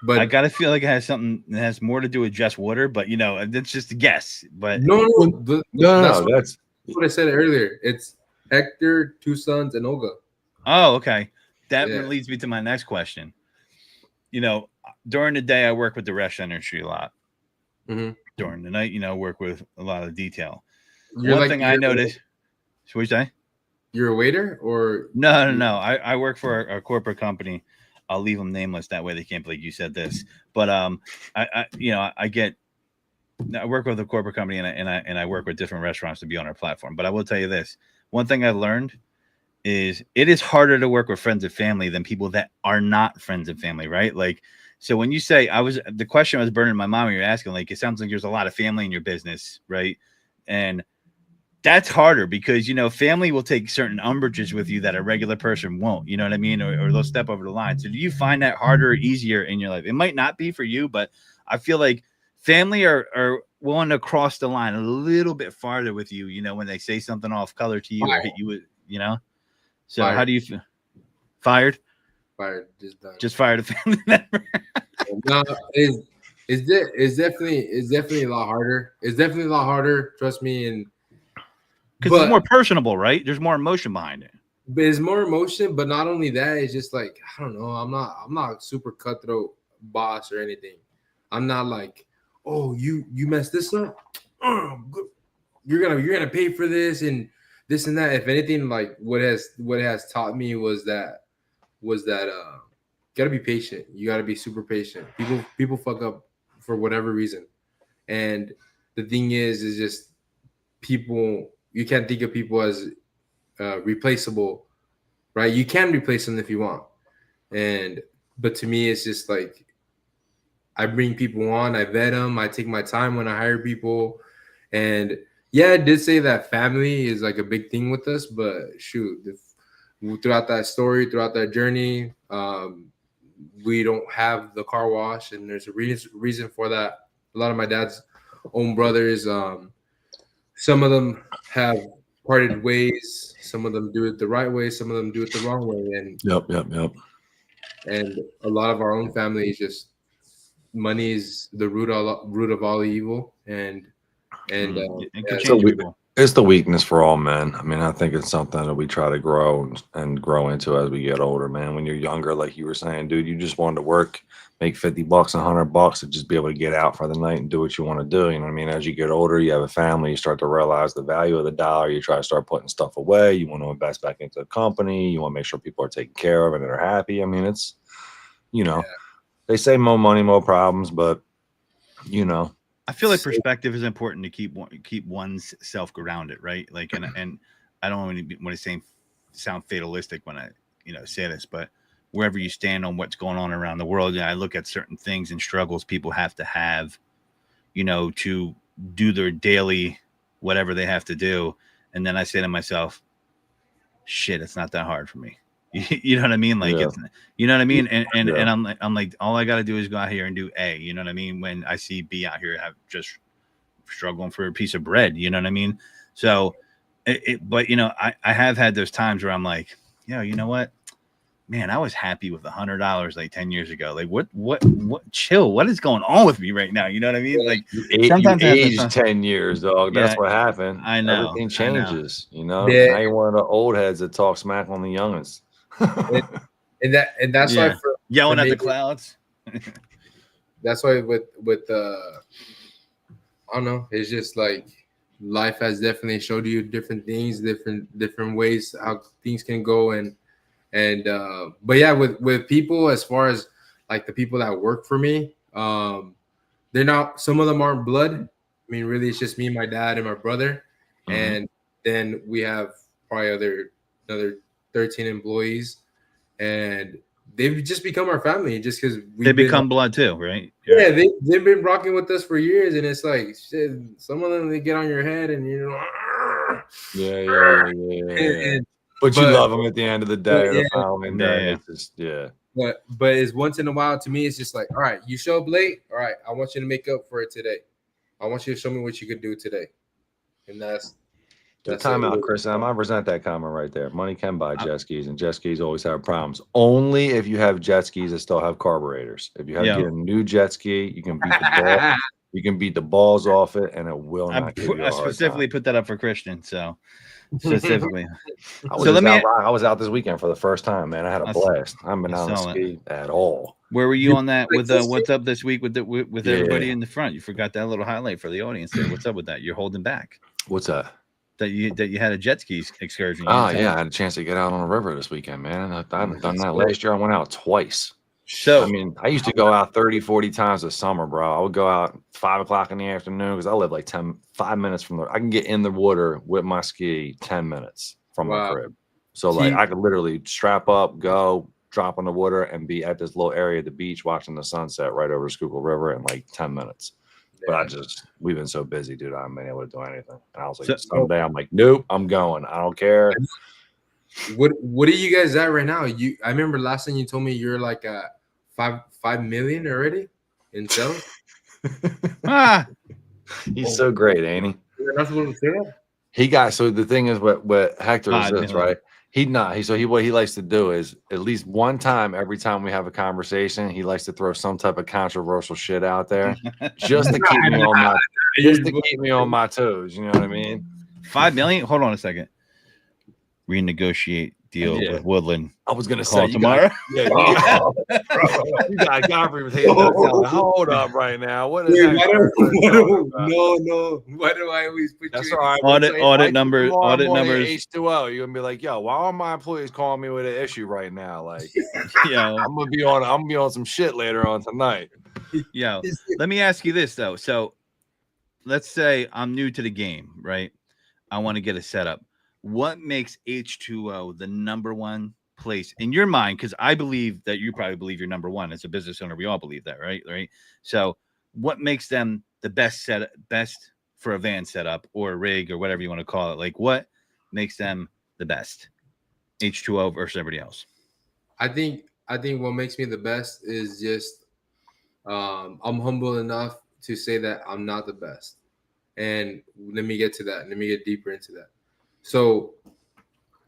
But I gotta feel like it has something that has more to do with just water, but you know, that's just a guess. But no. That's what I said earlier. It's Hector, 2 sons, and Olga. Oh, okay. That leads me to my next question. You know, during the day, I work with the restaurant industry a lot. Mm-hmm. During the night, you know, work with a lot of detail. One thing I noticed. What you say? You're a waiter, or no. I work for a corporate company. I'll leave them nameless. That way they can't believe you said this. But I work with a corporate company, and I work with different restaurants to be on our platform. But I will tell you this: one thing I've learned is it is harder to work with friends and family than people that are not friends and family, right? Like, so when you say the question was burning in my mind when you're asking, like, it sounds like there's a lot of family in your business, right? And that's harder because, you know, family will take certain umbrages with you that a regular person won't, you know what I mean? Or they'll step over the line. So do you find that harder or easier in your life? It might not be for you, but I feel like family are willing to cross the line a little bit farther with you, you know, when they say something off color to you or hit you with, you know? So Fired. how do you feel? Fired? Fired, just done. Just fired a family member. No, it's definitely a lot harder. It's definitely a lot harder, trust me. And Because it's more personable, right? There's more emotion behind it. But it's more emotion, but not only that, it's just like, I don't know. I'm not super cutthroat boss or anything. I'm not like, oh, you messed this up. You're gonna pay for this and this and that. If anything, like what has taught me was that gotta be patient. You gotta be super patient. People fuck up for whatever reason. And the thing is just people, you can't think of people as replaceable, right? You can replace them if you want. But to me, it's just like, I bring people on, I vet them, I take my time when I hire people. And yeah, I did say that family is like a big thing with us, but shoot, throughout that story, throughout that journey, we don't have the car wash, and there's a reason for that. A lot of my dad's own brothers, some of them have parted ways. Some of them do it the right way. Some of them do it the wrong way. And Yep. And a lot of our own family is just, money is the root of all evil. And it's the weakness for all men. I mean, I think it's something that we try to grow and grow into as we get older, man. When you're younger, like you were saying, dude, you just wanted to work, make $50, $100, and just be able to get out for the night and do what you want to do. You know what I mean? As you get older, you have a family, you start to realize the value of the dollar. You try to start putting stuff away. You want to invest back into the company. You want to make sure people are taken care of and they're happy. I mean, it's, you know, they say more money, more problems, but you know, I feel like perspective is important to keep one's self grounded, right? Like, and I don't want to sound fatalistic when I, you know, say this, but wherever you stand on what's going on around the world, I look at certain things and struggles people have to have, you know, to do their daily whatever they have to do, and then I say to myself, shit, it's not that hard for me. You know what I mean? Like, it's, you know what I mean? And I'm like, all I got to do is go out here and do A, you know what I mean? When I see B out here have just struggling for a piece of bread, you know what I mean? So but you know, I have had those times where I'm like, yo, you know what, man, I was happy with $100 like 10 years ago. Like what chill, what is going on with me right now? You know what I mean? Like, sometimes aged 10 years, dog. That's what happened. I know. Everything changes, you know. Now you're one of the old heads that talk smack on the youngins. and that's why yelling at the clouds. That's why with I don't know, it's just like life has definitely showed you different things, different ways how things can go. And but yeah, with people, as far as like the people that work for me, they're not, some of them aren't blood. I mean, really, it's just me, my dad, and my brother. And then we have probably another 13 employees, and they've just become our family just because they become blood too, right? Yeah, they've been rocking with us for years, and it's like, shit, some of them, they get on your head, and you know, yeah. But you love them at the end of the day or the following day. It's just, But it's once in a while, to me, it's just like, all right, you show up late. All right, I want you to make up for it today. I want you to show me what you could do today. And that's time out, Chris. I resent that comment right there. Money can buy jet skis, and jet skis always have problems. Only if you have jet skis that still have carburetors. If you have to get a new jet ski, you can beat the ball. You can beat the balls off it, and it will not give you a hard specifically time. Put that up for Christian, so specifically. I was out this weekend for the first time, man. I had a blast. I haven't been on a ski at all. Where were you on that with what's up this week with everybody in the front? You forgot that little highlight for the audience there. What's up with that? You're holding back. What's that? That you had a jet ski excursion. I had a chance to get out on the river this weekend, man. I haven't done that. Last year I went out twice. So I mean, I used to go out 30, 40 times this summer, bro. I would go out 5 o'clock in the afternoon because I live like 5 minutes from I can get in the water with my ski 10 minutes. from my Wow. crib. So like I could literally strap up, go, drop on the water, and be at this little area of the beach watching the sunset right over Schuylkill River in like 10 minutes. But we've been so busy, dude. I haven't been able to do anything. And I was like, someday I'm like, nope, I'm going. I don't care. What are you guys at right now? I remember last time you told me you're like at 5 million already in sales. He's so great, ain't he? That's what I'm saying. He got, so the thing is what Hector is this, million. right? What he likes to do is at least one time every time we have a conversation, he likes to throw some type of controversial shit out there just to keep me on my toes. You know what I mean? 5 million. Hold on a second. Renegotiate deal with Woodland. I was gonna say tomorrow. You got Godfrey with hold up right now. What is that? No. Why do I always put That's you? All right. Audit numbers. H2O. You're gonna be like, yo, why are my employees calling me with an issue right now? Like, I'm gonna be on some shit later on tonight. Yo, let me ask you this though. So, let's say I'm new to the game, right? I want to get a setup. What makes H2O the number one place in your mind? Because I believe that you probably believe you're number one as a business owner. We all believe that, right? So what makes them the best for a van setup or a rig or whatever you want to call it? Like what makes them the best? H2O versus everybody else. I think what makes me the best is just I'm humble enough to say that I'm not the best. And let me get to that. Let me get deeper into that. So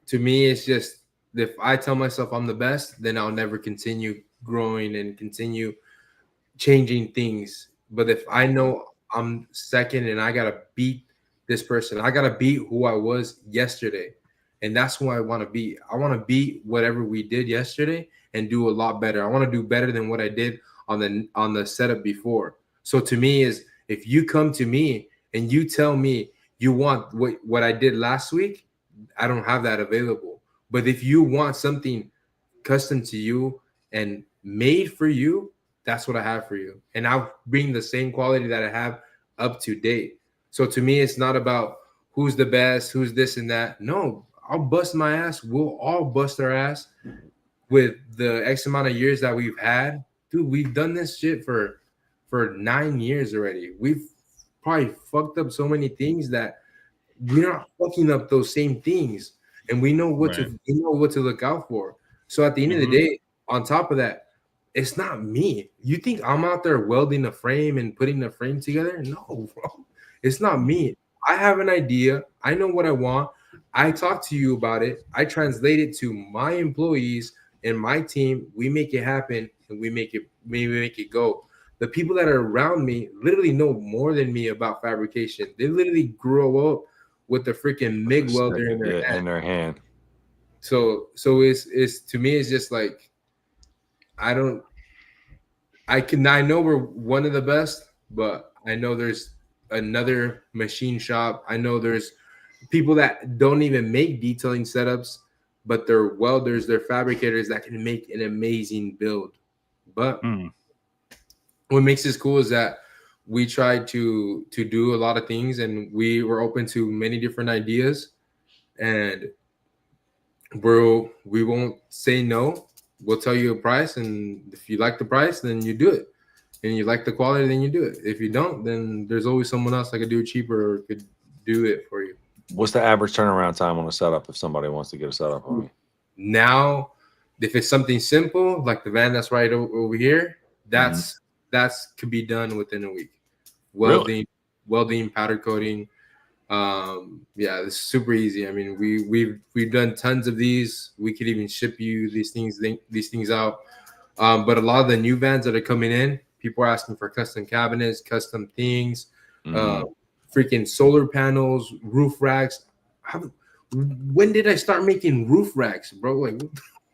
to me, it's just if I tell myself I'm the best, then I'll never continue growing and continue changing things. But if I know I'm second and I got to beat this person, I got to beat who I was yesterday. And that's who I want to beat. I want to beat whatever we did yesterday and do a lot better. I want to do better than what I did on the setup before. So to me is if you come to me and you tell me you want what I did last week, I don't have that available. But if you want something custom to you and made for you, that's what I have for you. And I'll bring the same quality that I have up to date. So to me, it's not about who's the best, who's this and that. No, I'll bust my ass. We'll all bust our ass with the X amount of years that we've had. Dude, we've done this shit for 9 years already. We've probably fucked up so many things that we're not fucking up those same things, and we know what to look out for. So at the end of the day, on top of that, it's not me. You think I'm out there welding a frame and putting the frame together? No, bro, it's not me. I have an idea. I know what I want. I talk to you about it. I translate it to my employees and my team. We make it happen, and we make it go. The people that are around me literally know more than me about fabrication. They literally grow up with the freaking MIG welder in their hand. So it's to me, it's just like I know we're one of the best, but I know there's another machine shop. I know there's people that don't even make detailing setups, but they're welders, they're fabricators that can make an amazing build. But what makes this cool is that we tried to do a lot of things, and we were open to many different ideas, and we won't say no. We'll tell you a price, and if you like the price, then you do it, and you like the quality, then you do it. If you don't, then there's always someone else that could do it cheaper or could do it for you. What's the average turnaround time on a setup if somebody wants to get a setup on me? Now, if it's something simple like the van that's right over here, that could be done within a week. Welding, powder coating. It's super easy. I mean, we've done tons of these. We could even ship you these things out. But a lot of the new vans that are coming in, people are asking for custom cabinets, custom things, freaking solar panels, roof racks. When did I start making roof racks, bro? Like,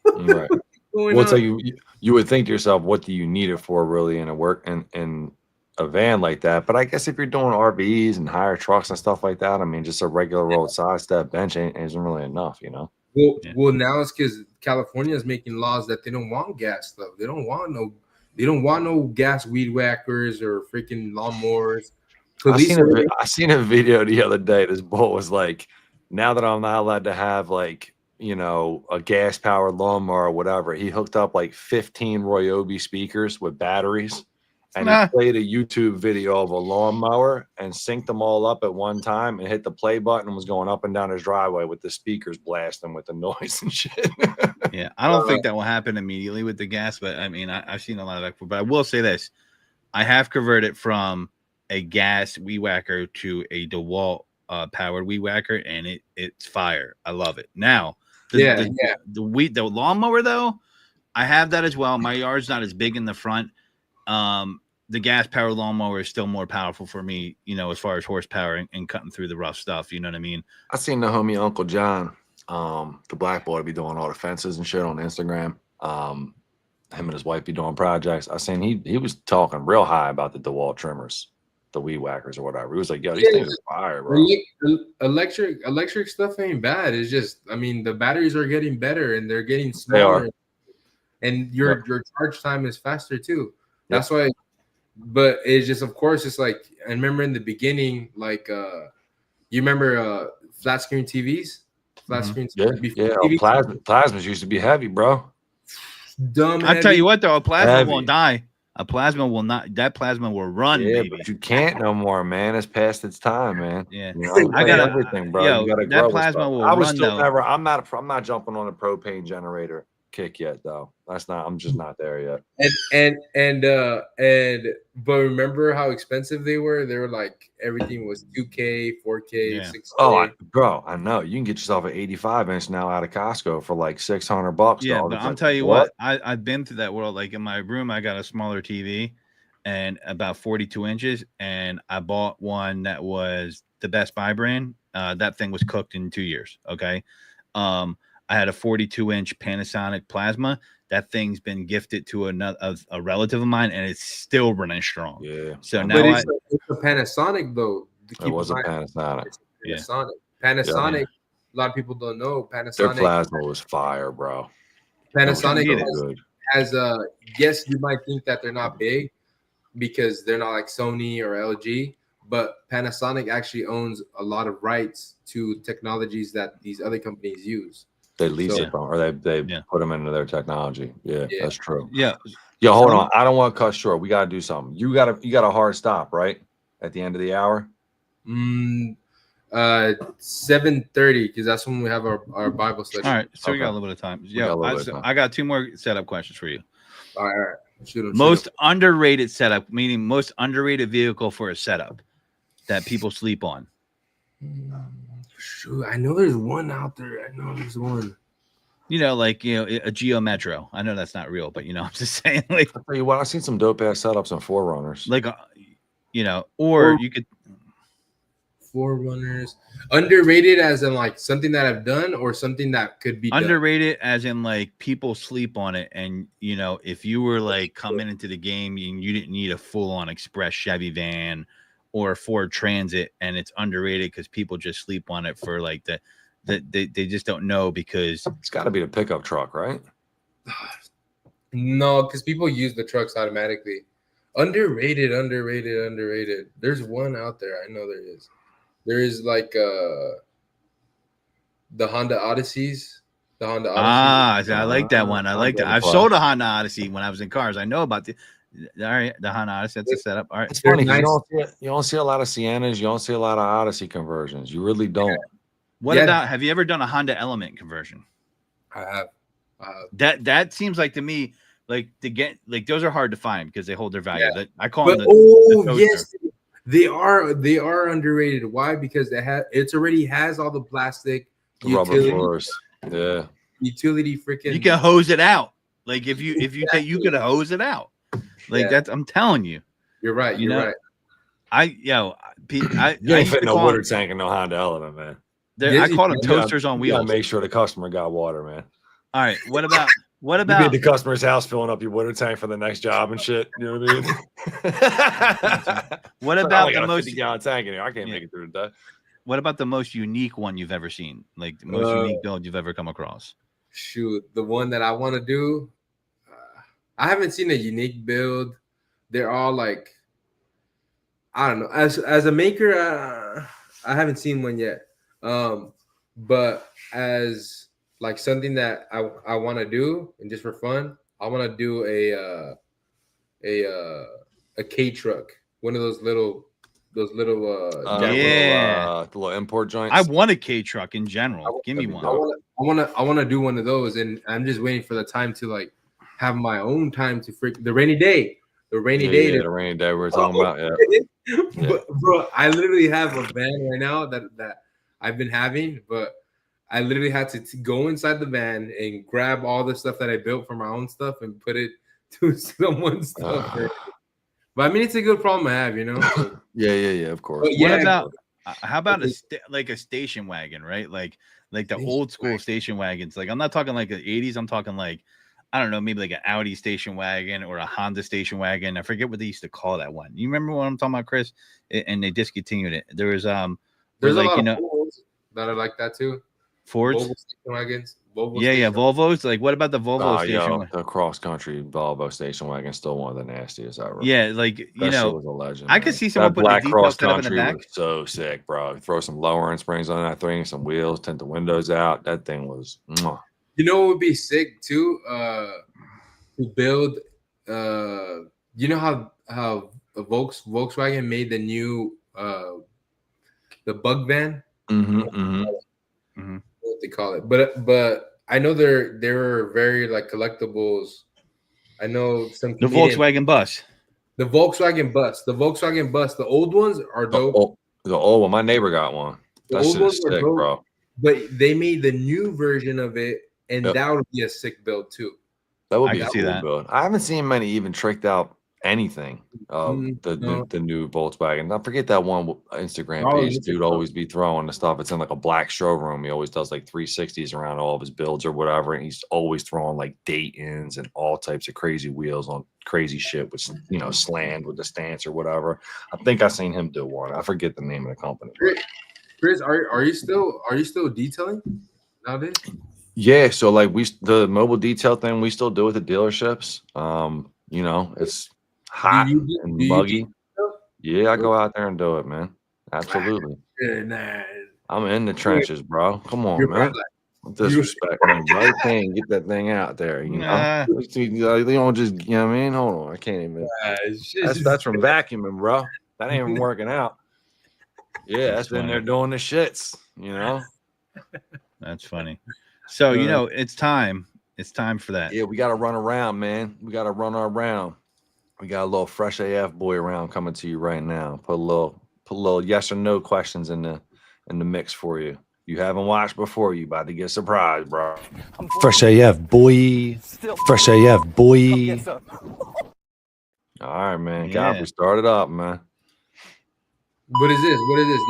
right. Well, so you would think to yourself, what do you need it for really in a van like that? But I guess if you're doing RVs and higher trucks and stuff like that, I mean, just a regular road side step bench isn't really enough, you know? Well, now it's because California is making laws that they don't want gas stuff. They don't want no gas weed whackers or freaking lawnmowers. I seen a video the other day. This bull was like, now that I'm not allowed to have like, you know, a gas powered lawnmower or whatever, he hooked up like 15 Ryobi speakers with batteries. And he Ah. played a YouTube video of a lawnmower and synced them all up at one time and hit the play button and was going up and down his driveway with the speakers blasting with the noise and shit. Yeah, I don't think that will happen immediately with the gas, but I mean, I've seen a lot of that. But I will say this: I have converted from a gas weed whacker to a DeWalt powered weed whacker, and it's fire. I love it. Now, the lawnmower though, I have that as well. My yard's not as big in the front. The gas powered lawnmower is still more powerful for me, you know, as far as horsepower and cutting through the rough stuff. You know what I mean? I seen the homie Uncle John, the black boy, be doing all the fences and shit on Instagram. Him and his wife be doing projects. I seen he was talking real high about the DeWalt trimmers, the weed whackers or whatever. He was like, "Yo, these things are fire, bro." Electric stuff ain't bad. It's just, I mean, the batteries are getting better and they're getting They are. smaller, and your charge time is faster too. That's why. But it's just, of course, it's like, I remember in the beginning, like, you remember flat screen TVs? Flat screen TVs? Yeah. Plasmas used to be heavy, bro. Dumb. I'll tell you what, though, a plasma heavy. won't die. A plasma will not. That plasma will run, baby. But you can't no more, man. It's past its time, man. Yeah, you know, I got everything, bro. Yo, you gotta that grow plasma will I was run, still though. never. I'm not jumping on a propane generator kick yet, though. I'm just not there yet. But remember how expensive they were? They were like, everything was 2K, 4K, 6K. Oh, bro, I know. You can get yourself an 85-inch now out of Costco for like $600. Yeah, dog. but I'll tell you what, I've been through that world. Like in my room, I got a smaller TV and about 42 inches, and I bought one that was the Best Buy brand. That thing was cooked in 2 years. Okay. I had a 42-inch Panasonic plasma. That thing's been gifted to a relative of mine, and it's still running strong. Yeah. So now it's a Panasonic though. It was a Panasonic. Panasonic. Panasonic. A lot of people don't know Panasonic. Their plasma was fire, bro. Panasonic has yes, you might think that they're not big because they're not like Sony or LG, but Panasonic actually owns a lot of rights to technologies that these other companies use. They lease it from, or they put them into their technology. Yeah, that's true. Yeah. Yo, hold on. I don't want to cut short. We got to do something. You got a hard stop, right? At the end of the hour? 7:30, because that's when we have our Bible study. All right. So we got a little bit of time. Yeah. I got 2 more setup questions for you. All right. Most underrated setup, meaning most underrated vehicle for a setup that people sleep on. Shoot, I know there's one out there. I know there's one. You know, like, you know, a Geo Metro. I know that's not real, but, you know, I'm just saying, like, I'll tell you what, I've seen some dope ass setups on Forerunners. Like, you know, or you could. Forerunners. Underrated as in like something that I've done, or something that could be underrated as in like people sleep on it. And, you know, if you were like coming into the game and you didn't need a full on express Chevy van or Ford Transit, and it's underrated because people just sleep on it for like they just don't know, because it's got to be the pickup truck, right? No, because people use the trucks automatically. Underrated. There's one out there. I know there is. There is like the Honda Odysseys. The Honda Odyssey. I like that one. I like that. I've sold a Honda Odyssey when I was in cars. I know about the. All right, the Honda Odyssey. That's a setup. All right, it's funny. Nice. You don't see a lot of Siennas. You don't see a lot of Odyssey conversions. You really don't. What about? Have you ever done a Honda Element conversion? I have. That seems like to me, like, to get like those are hard to find because they hold their value. Yeah. I call them the yes, they are underrated. Why? Because it already has all the plastic, rubber floors. Yeah, utility freaking. You can hose it out. Like if you take, you could hose it out. Like that's, I'm telling you. You're right. You're right. You ain't fitting no water tank in no Honda Element, man. I call them toasters on wheels. You gotta make sure the customer got water, man. All right. What about you be at the customer's house filling up your water tank for the next job and shit? You know what I mean? What about the most 50-gallon tank in here? I can't make it through the day. What about the most unique one you've ever seen? Like the most unique build you've ever come across? Shoot, the one that I want to do. I haven't seen a unique build. They're all like, I don't know. As a maker, I haven't seen one yet. but as like something that I want to do and just for fun, I want to do a K truck, one of those little Yeah. The little import joints. I want a K truck in general. Give me That'd be one. dope. I want to do one of those, and I'm just waiting for the time to like have my own time to freak the rainy day. The rainy day. The rainy day we were talking about. Yeah. But, bro, I literally have a van right now that I've been having, but I literally had to go inside the van and grab all the stuff that I built for my own stuff and put it to someone's stuff. But I mean, it's a good problem I have, you know. So, yeah, of course. but yeah, What about how about like a station wagon, right? Like the old school station wagons. Like I'm not talking like the 80s. I'm talking like I don't know, maybe like an Audi station wagon or a Honda station wagon. I forget what they used to call that one. You remember what I'm talking about, Chris? And they discontinued it. There's there's like, a lot of Volvos that are like that too. Fords. Volvo station wagons. Volvos. Like, what about the Volvo station? The cross country Volvo station wagon still one of the nastiest ever. Yeah, like you know, was a legend. I could see someone put black a cross detail setup in the country back. was so sick, bro. Throw some lowering springs on that thing, some wheels, tint the windows out. That thing was. Mwah. You know what would be sick too? To build. You know how Volkswagen made the new the bug van. What they call it, but I know they're very like collectibles. I know some the Volkswagen bus. The Volkswagen bus, the old ones are dope. The old one, my neighbor got one. That's just sick, bro. But they made the new version of it, and that would be a sick build too. That would be a cool build. I haven't seen many even tricked out anything of the new Volkswagen. I forget that one Instagram page dude always be throwing the stuff. It's in like a black showroom. He always does like 360s around all of his builds or whatever, and he's always throwing like Daytons and all types of crazy wheels on crazy shit with slammed with the stance or whatever. I think I seen him do one. I forget the name of the company. Chris, are you still detailing nowadays? Yeah, so like the mobile detail thing we still do with the dealerships. It's hot and muggy. Yeah, I go out there and do it, man. Absolutely. I'm in the trenches, bro. Come on, man. Disrespect me, bro. You can't get that thing out there, you know. They don't just, you know what I mean? Hold on, I can't even. That's from vacuuming, bro. That ain't even working out. Yeah, that's in there doing the shits, you know. That's funny. So it's time. It's time for that. Yeah, we got to run around, man. We got to run around. We got a little fresh AF boy around coming to you right now. Put a little yes or no questions in the mix for you. You haven't watched before, you about to get surprised, bro. Fresh AF boy. Fresh AF boy. All right, man. Yeah. God, we started up, man. What is this?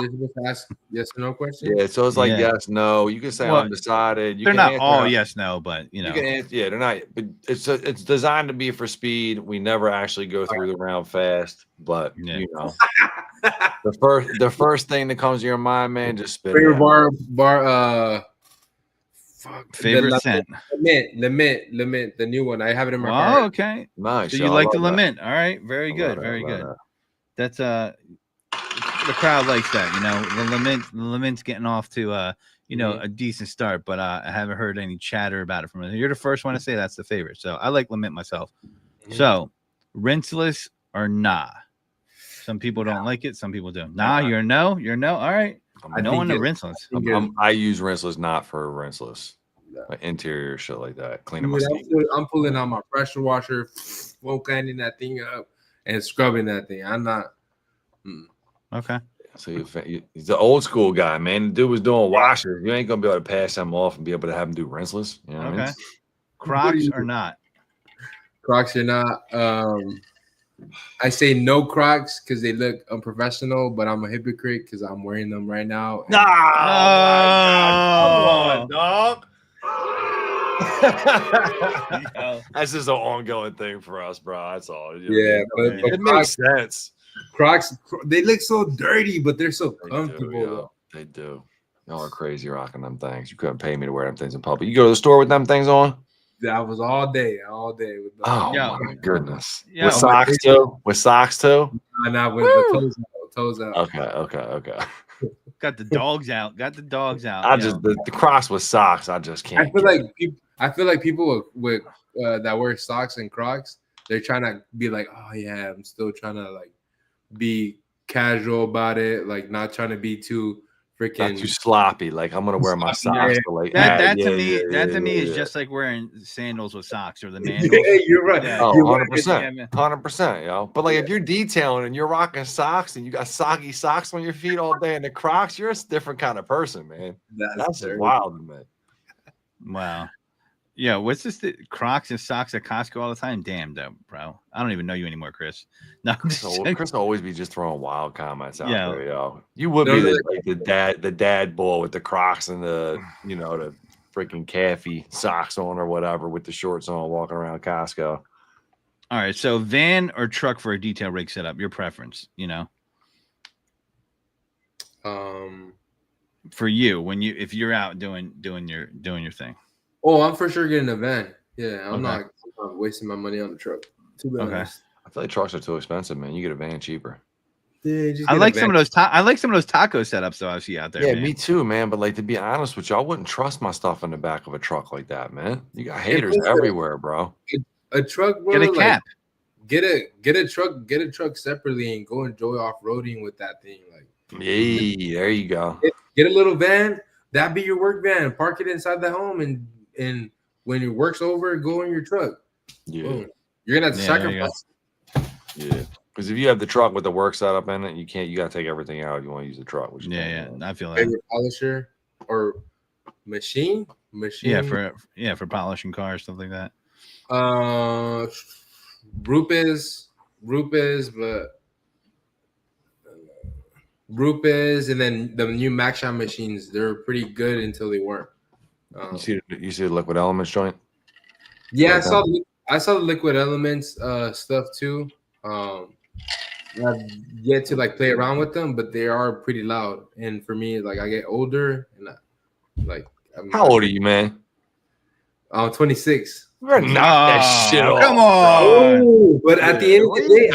This is just ask yes or no question. Yeah, so it's like yes, no. You can say undecided. They're not all yes, no, but you know. You can answer, they're not. But it's designed to be for speed. We never actually go through the round fast, but you know, the first thing that comes to your mind, man, just spit it out. Favorite scent. Lament, the new one. I have it in my car. Oh, okay. Nice. So you like the lament. All right, very good, very good. That's the crowd likes that, you know. The lament's getting off to a decent start, but I haven't heard any chatter about it from it. You're the first one to say that's the favorite, so I like lament myself. So rinseless or nah? Some people don't like it, some people do. Nah, you're no. All right. No one to rinseless. I use rinseless not for rinseless. Like interior shit like that. Cleaning my I'm pulling out my pressure washer, cleaning that thing up, and scrubbing that thing. I'm not. Okay. So he's the old school guy, man. The dude was doing washers. You ain't gonna be able to pass him off and be able to have him do rinseless. You know what I mean? Crocs or not? Crocs or not? I say no Crocs because they look unprofessional, but I'm a hypocrite because I'm wearing them right now. No, come on, dog. That's just an ongoing thing for us, bro. That's all. Yeah, but it makes sense. Crocs, they look so dirty, but they're so comfortable. They do. Y'all are crazy rocking them things. You couldn't pay me to wear them things in public. You go to the store with them things on? That was all day. With my goodness. With socks too? With socks too? Not with the toes out. Okay. Got the dogs out. Got the dogs out. I just the Crocs with socks. I just can't. I feel like people with that wear socks and Crocs, they're trying to be like, oh yeah, I'm still trying to like be casual about it, like not trying to be too freaking not too sloppy. Like I'm gonna wear my socks. Yeah. But like that to me is just like wearing sandals with socks or the mandals. Yeah, you're right. Yeah. Oh, You're 100%, 100%, yo. But like, if you're detailing and you're rocking socks and you got soggy socks on your feet all day and the Crocs, you're a different kind of person, man. That's just wild to me. Wow. Yeah, what's this? Crocs and socks at Costco all the time? Damn, though, bro. I don't even know you anymore, Chris. No, Chris will always be just throwing wild comments out Yeah. there, yo. You would be the dad bull with the Crocs and the the freaking khaki socks on or whatever with the shorts on, walking around Costco. All right, so van or truck for a detail rig setup? Your preference, for you if you're out doing your thing. Oh, I'm for sure getting a van. Yeah, I'm not wasting my money on the truck. To be honest. I feel like trucks are too expensive, man. You get a van cheaper. Yeah, I like some of those. I like some of those taco setups though I see out there. Yeah, man. me too, man. But like to be honest with you, I wouldn't trust my stuff in the back of a truck like that, man. You got haters everywhere, bro. A truck, bro, get a cap. Get a truck separately and go enjoy off-roading with that thing. Like, yeah, there you go. Get a little van. That be your work van. Park it inside the home, and when your work's over, go in your truck. Yeah, boom. You're gonna have to sacrifice. Yeah, because if you have the truck with the work setup in it, you gotta take everything out. You want to use the truck. Which I feel like favorite polisher or machine. For polishing cars, stuff like that. Rupes, but Rupes, and then the new Maxshine machines, they're pretty good until they weren't. You see the Liquid Elements joint? Yeah, I saw the Liquid Elements stuff too. I've yet to like play around with them, but they are pretty loud. And for me, like I get older, and how old are you, man? I'm 26. We're knock that shit off. Come on. Oh, but at the end of the day,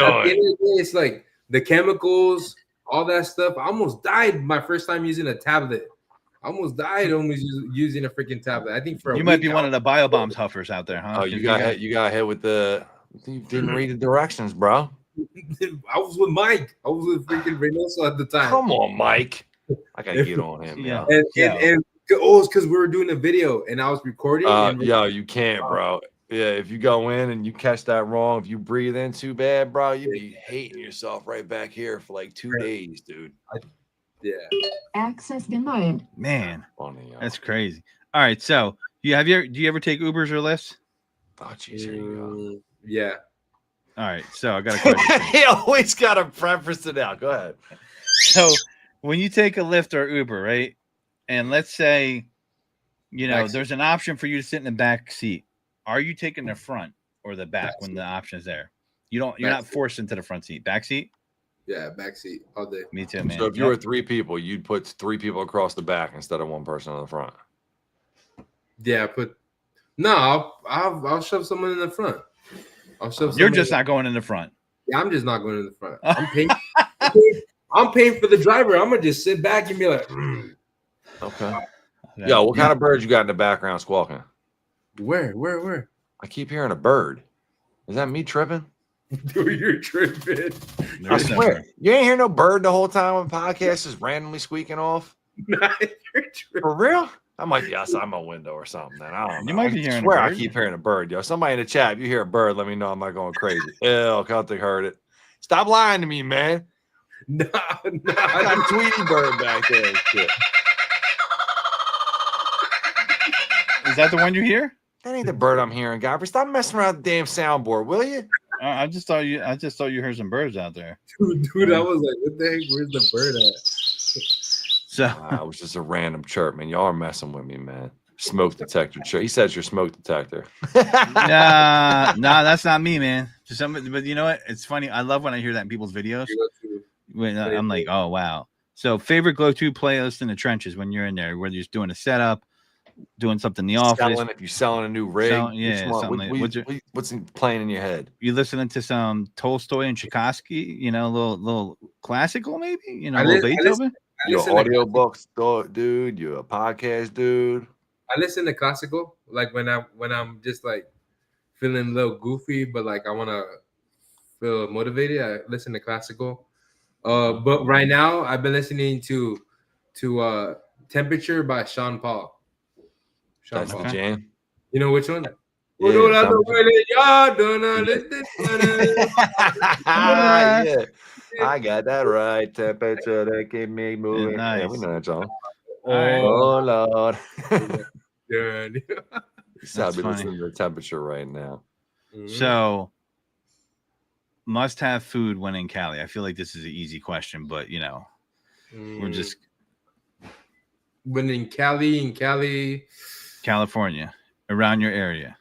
it's like the chemicals, all that stuff. I almost died my first time using a tablet. I almost died using a freaking tablet. I think you might be one of the biobombs huffers out there, huh? Oh, you got hit with the. You didn't read the directions, bro. I was with Mike. I was with freaking Reynoso at the time. Come on, Mike. I gotta get on him. Yeah. And it's because we were doing a video and I was recording. You can't, bro. Yeah, if you go in and you catch that wrong, if you breathe in too bad, bro, you'd be hating yourself right back here for like 2 days, dude. Yeah. Access denied. Man, funny. That's crazy. All right, so do you ever take Ubers or Lyfts? Oh, jeez, here you go. Yeah. All right, so I got a question. He always got to preface it out. Go ahead. So when you take a Lyft or Uber, right, and let's say, there's an option for you to sit in the back seat. Are you taking the front or the back when the option is there? You're not forced into the front seat. Back seat? Yeah, back seat all day. Me too, man. So if you were 3 people, you'd put 3 people across the back instead of 1 person on the front. Yeah, I'll shove someone in the front. You're just not going in the front. Yeah, I'm just not going in the front. I'm paying for the driver. I'm gonna just sit back and be like, Okay. Yo, what kind of birds you got in the background squawking? Where? I keep hearing a bird. Is that me tripping? Dude, you're tripping. I swear. You ain't hear no bird the whole time when podcast is randomly squeaking off? Nah, you're tripping. For real? I might be outside my window or something. Then I don't know. You might be hearing I swear a bird. I keep hearing a bird, yo. Somebody in the chat, if you hear a bird, let me know I'm not going crazy. I think heard it. Stop lying to me, man. Nah. I got Tweety Bird back there and shit. Is that the one you hear? That ain't the bird I'm hearing, Godfrey. Stop messing around the damn soundboard, will you? I just thought you heard some birds out there. Dude, I was like, what the heck? Where's the bird at? So it was just a random chirp, man. Y'all are messing with me, man. Smoke detector chirp. He says your smoke detector. Nah, that's not me, man. But you know what? It's funny. I love when I hear that in people's videos. When I'm like, oh wow. So favorite go-to playlist in the trenches when you're in there, whether you're just doing a setup, doing something in the office. If you're selling a new rig, what's playing in your head? You listening to some Tolstoy and Tchaikovsky, a little classical maybe, a little Beethoven. You're listen an to audio classical. books dude. You're a podcast dude. I listen to classical, like when I'm just like feeling a little goofy, but like I want to feel motivated. I listen to classical. But right now I've been listening to Temperature by Sean Paul. That's the Okay. jam. You know which one? Yeah, yeah. I got that right. Temperature that keep me moving. Yeah, we Nice. know that song. right. Oh Lord. Yeah. You sound That's be funny. listening to the temperature right now. So, must have food when in Cali. I feel like this is an easy question, but we're just when in Cali, California, around your area.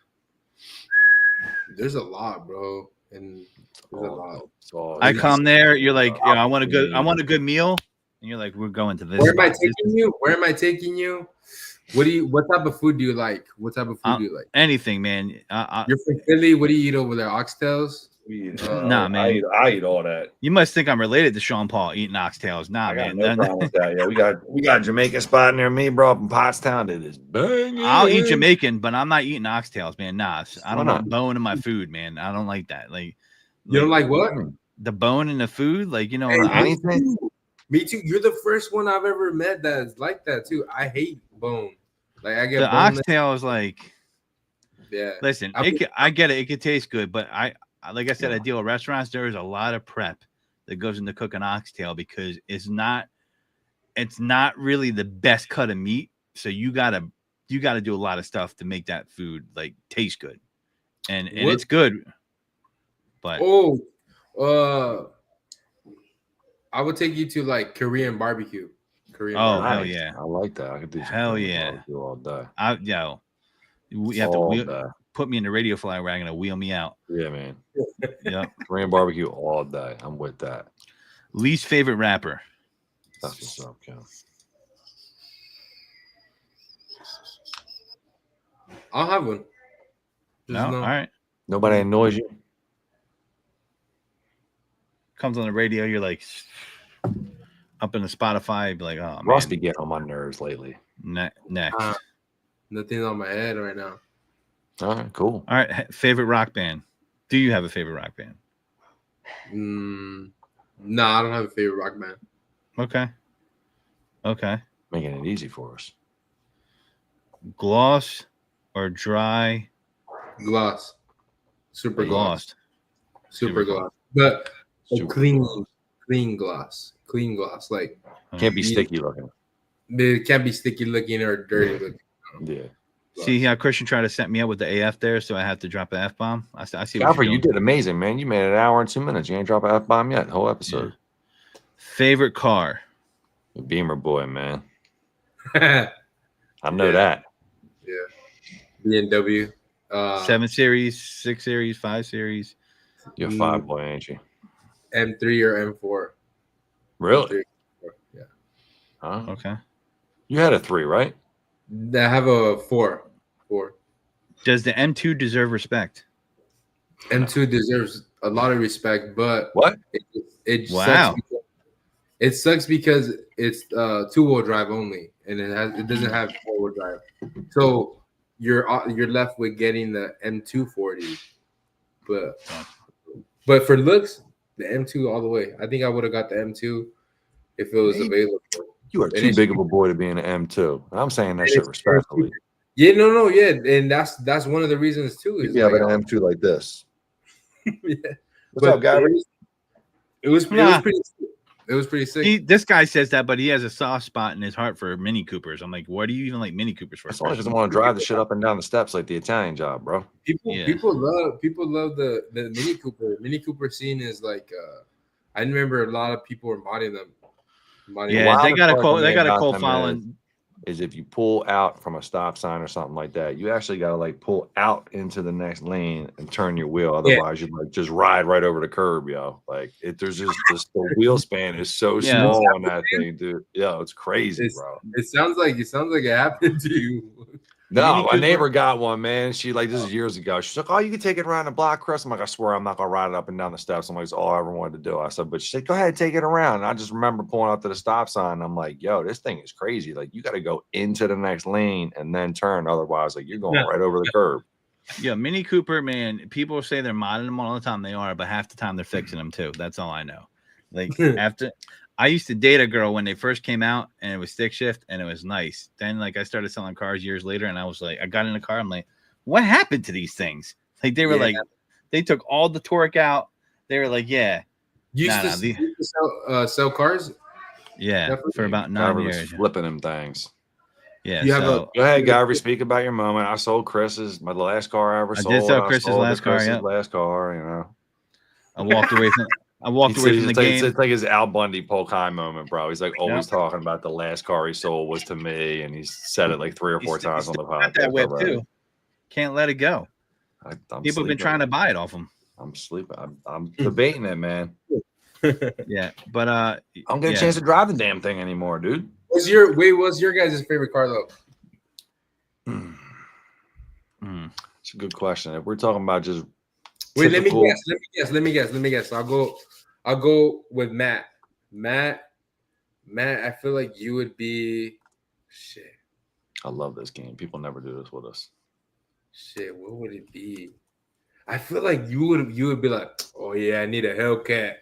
there's a lot, bro, and there's a lot. I come there, you're like, I want a good meal, and you're like, we're going to this. Where am I spot. taking you? Where am I taking you? What type of food do you like? What type of food do you like? Anything, man. You're from Philly. What do you eat over there? Oxtails? Nah, man. I eat all that. You must think I'm related to Sean Paul eating oxtails. Nah, I got man. no problem with that. Yeah, we got a Jamaican spot near me, bro, up in Pottstown. It is banging. I'll eat Jamaican, but I'm not eating oxtails, man. Nah, I don't Why want bone in my food, man. I don't like that. Like, You don't like what? the bone in the food? Like, Hey, anything? Me too. You're the first one I've ever met that's like that too. I hate bone. Like I get the boneless. oxtail is like, Yeah. listen, I get it. It could taste good, but like I said, I deal with restaurants. There is a lot of prep that goes into cooking oxtail because it's not really the best cut of meat. So you gotta do a lot of stuff to make that food like taste good, and it's good. But I would take you to like Korean barbecue. Hell yeah, I like that. I could do some hell Korean yeah barbecue all day. You have to put me in the radio flyer wagon and wheel me out. Yeah, man. Yeah, Korean barbecue all day. I'm with that. Least favorite rapper. That's what's up, Ken. I'll have one. All right. Nobody annoys you. Comes on the radio, you're like up in the Spotify, be like, oh man. Rusty getting on my nerves lately. Next. Nothing's on my head right now. All right, cool. All right, favorite rock band. Do you have a favorite rock band? No, I don't have a favorite rock band. Okay. Making it easy for us. Gloss or dry? Gloss. Super gloss. Super gloss. But clean gloss. Clean gloss. Like can't be sticky looking. It can't be sticky looking or dirty looking. Yeah. See how Christian tried to set me up with the AF there, so I had to drop the F bomb. I see. Alfred, you did amazing, man. You made it an hour and 2 minutes. You ain't dropped an F bomb yet. The whole episode. Yeah. Favorite car? Beamer boy, man. I know that. Yeah. BMW. 7 Series, 6 Series, 5 Series. You're a 5 boy, ain't you? M3 or M4. Really? M3, yeah. Huh? Okay. You had a 3, right? I have a 4. Does the M2 deserve respect? M2 deserves a lot of respect, but what? It sucks because it's 2-wheel drive only, and it doesn't have 4-wheel drive. So you're left with getting the M240, but for looks, the M2 all the way. I think I would have got the M2 if it was available. You are too big of a boy to be in an M2. I'm saying that shit respectfully. Yeah, no, yeah, and that's one of the reasons too. Is you have an M2 like this. Yeah. What's up, Gary? It was pretty. It was pretty sick. This guy says that, but he has a soft spot in his heart for Mini Coopers. I'm like, what do you even like Mini Coopers for? That's only because I want to drive the shit up and down the steps like the Italian job, bro. People love the Mini Cooper. Mini Cooper scene is like I remember a lot of people were modding them. They got a cult following. Is if you pull out from a stop sign or something like that, you actually got to like pull out into the next lane and turn your wheel. Otherwise, you like just ride right over the curb, yo. Like there's just the wheel span is so small on that thing, dude. Yo, it's crazy, bro. It sounds like it happened to you. No, Mini my neighbor Cooper. got one, man. She like this is years ago. She's like, "Oh, you can take it around the block, Chris." I'm like, "I swear, I'm not gonna ride it up and down the steps." I'm like, "It's all I ever wanted to do." I said, "But she said, go ahead, take it around." And I just remember pulling up to the stop sign. I'm like, "Yo, this thing is crazy. Like, you got to go into the next lane and then turn. Otherwise, like, you're going right over the curb." Yeah, Mini Cooper, man. People say they're modding them all the time. They are, but half the time they're fixing them too. That's all I know. Like after I used to date a girl when they first came out, and it was stick shift, and it was nice. Then like I started selling cars years later, and I was like, I got in the car. I'm like, what happened to these things? Like they were like, they took all the torque out. They were like, yeah, Used to sell cars. Yeah, Definitely. for about 9 Garver was years. flipping them things. Yeah, You have so Go ahead, Garver, speak about your moment. I sold Chris's, my last car I ever sold. I did sell Chris's sold last car. Chris's Yeah, last car. You know, I walked away from. I walked away from the game. It's like his Al Bundy Polk High moment, bro. He's like always talking about the last car he sold was to me, and he's said it like 3 or 4 times on the podcast. That whip too. Can't let it go. People have been trying to buy it off him. I'm sleeping. I'm debating it, man. Yeah, but I don't get a chance to drive the damn thing anymore, dude. What's your guys' favorite car though? It's a good question. If we're talking about just Wait, typical... let me guess. I'll go with Matt. Matt, I feel like you would be shit. I love this game. People never do this with us. Shit, what would it be? I feel like you would be like, oh yeah, I need a Hellcat.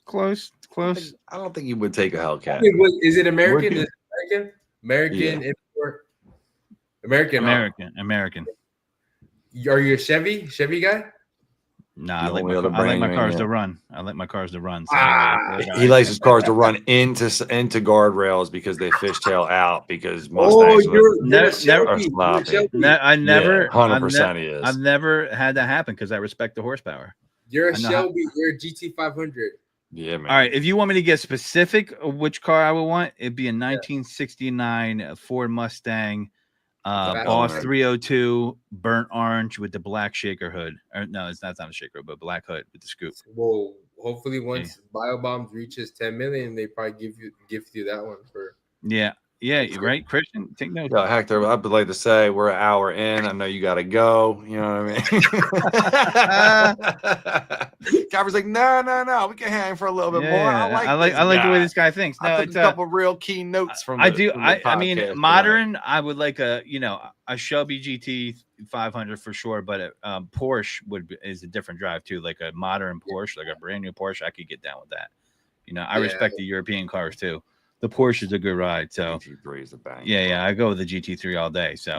Close. I don't think you would take a Hellcat. Is it American? Is it American? Yeah. Import? American. Are you a Chevy guy? Nah, I like my cars to run. So he likes his cars to run into guardrails because they fishtail out because Mustangs are sloppy. I never 100% he is. I've never had that happen because I respect the horsepower. You're a Shelby. You're a GT 500. Yeah, man. All right. If you want me to get specific of which car I would want, it'd be a 1969 Ford Mustang, Boss 302, burnt orange with the black shaker hood. Or no, it's not a shaker, but black hood with the scoop. Well, hopefully once BioBombs reaches 10 million, they probably gift you that one for. Yeah, you're right, Christian. Take notes. Yeah, Hector, I'd like to say we're an hour in. I know you got to go. You know what I mean? Garver's like, no, we can hang for a little bit more. I like the way this guy thinks. No, I took a couple real key notes from. I mean, modern. I would like a Shelby GT 500 for sure, but Porsche is a different drive too. Like a modern Porsche, like a brand new Porsche, I could get down with that. I respect the European cars too. The Porsche is a good ride, so GT3 is a bang. Yeah, I go with the GT3 all day. So,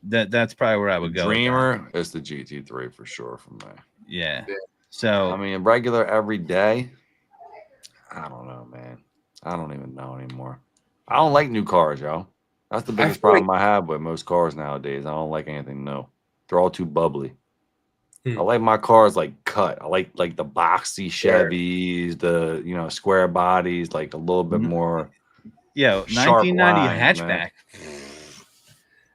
that's probably where I would go. Dreamer is the GT3 for sure for me. Yeah. So I mean, regular every day. I don't know, man. I don't even know anymore. I don't like new cars, yo. That's the biggest problem I have with most cars nowadays. I don't like anything new. They're all too bubbly. I like my cars like cut. I like the boxy Chevys, the square bodies, like a little bit more. Yeah, 1990 hatchback. Man.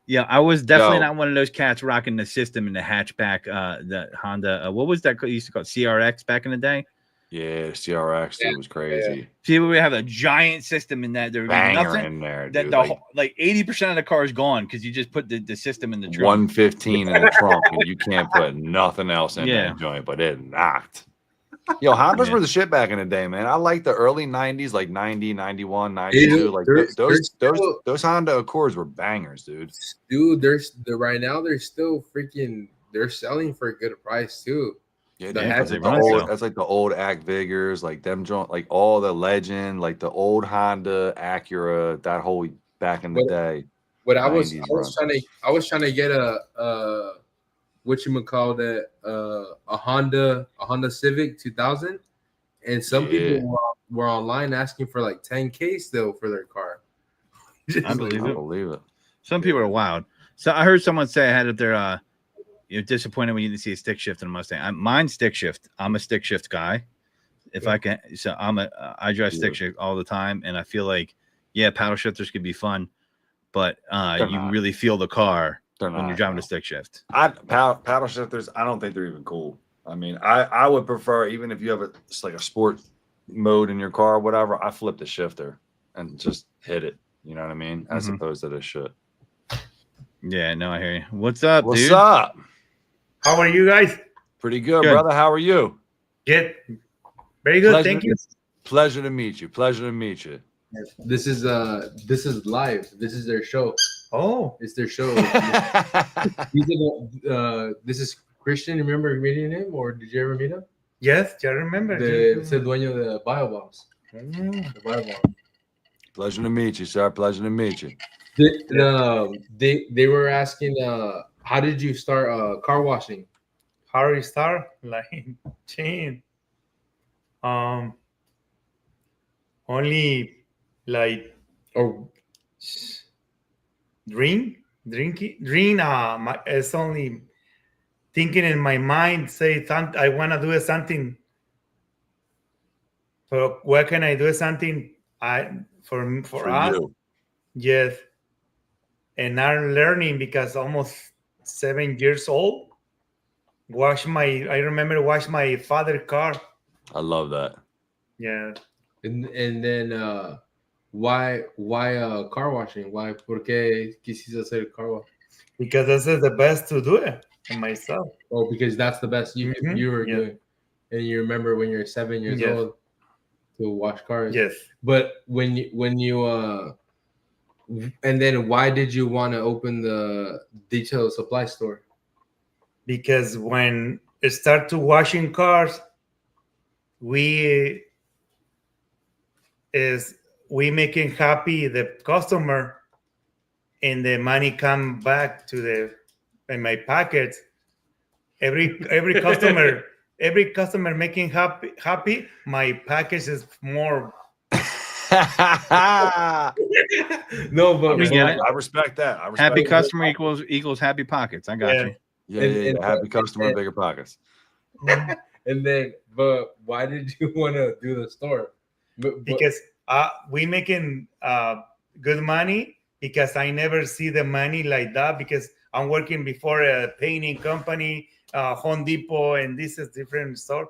Yeah, I was definitely not one of those cats rocking the system in the hatchback. The Honda, what was that? You used to call it CRX back in the day. Yeah, CRX it was crazy. Yeah. People would have a giant system in that. There would be nothing in there. That dude, like 80% of the car is gone because you just put the system in the trunk. 115 in the trunk, and you can't put nothing else in that joint, but it knocked. Yo, Hondas were the shit back in the day, man. I like the early 90s, like 90, 91, 92. Like those Honda Accords were bangers, dude. Dude, right now they're still they're selling for a good price too. Yeah, that's like the old Act Vigors, like them joint, like all the Legend, like the old Honda Acura, that whole back in the day. But I was trying to get a whatchamacallit, a Honda Civic 2000, and some people were online asking for like 10K still for their car. I believe it. Some people are wild. So I heard someone say I had their you're disappointed when you didn't see a stick shift in a Mustang. Mine's stick shift. I'm a stick shift guy. I drive stick shift all the time, and I feel like paddle shifters could be fun, but you really feel the car when you're driving a stick shift. Paddle shifters, I don't think they're even cool. I mean, I would prefer, even if you have a sport mode in your car or whatever, I flip the shifter. and just hit it. You know what I mean? As Mhm. opposed to this shit. Yeah, no, I hear you. What's up, What's dude? up? How are you guys? Pretty good, Good. brother. How are you? Good. Very good. Pleasure, Thank you. Pleasure to meet you. Pleasure to meet you. This is live. This is their show. Oh, It's their show. This is Christian. Remember meeting him, or did you ever meet him? yes, I remember. Es el dueño de BioBombs. Mm. The BioBomb. Pleasure to meet you, sir. Pleasure to meet you. They were asking, how did you start car washing? How do you start? Like, chain. Only like Or drink. It's only thinking in my mind. Say, I want to do something. So where can I do something? For us, you. yes. And I'm learning because almost 7 years old. I remember wash my father's car. I love that. Yeah. and then why car washing? Why? ¿Por qué quisiste hacer car wash? Because this is the best to do it and myself. Oh, because that's the best you were Yeah. doing, and you remember when you're 7 years Yes. old to wash cars. Yes. But when you and then why did you want to open the detail supply store? Because when it start to washing cars, we making happy the customer, and the money come back to in my pocket. Every customer making happy, my package is more. No, but We get it. I respect that. I respect Happy that. customer equals happy pockets. I got Yeah. you. Yeah. and- Happy customer, bigger pockets. and then, but why did you want to do the store? But- Because we making good money, because I never see the money like that, because I'm working before a painting company, Home Depot, and this is different store.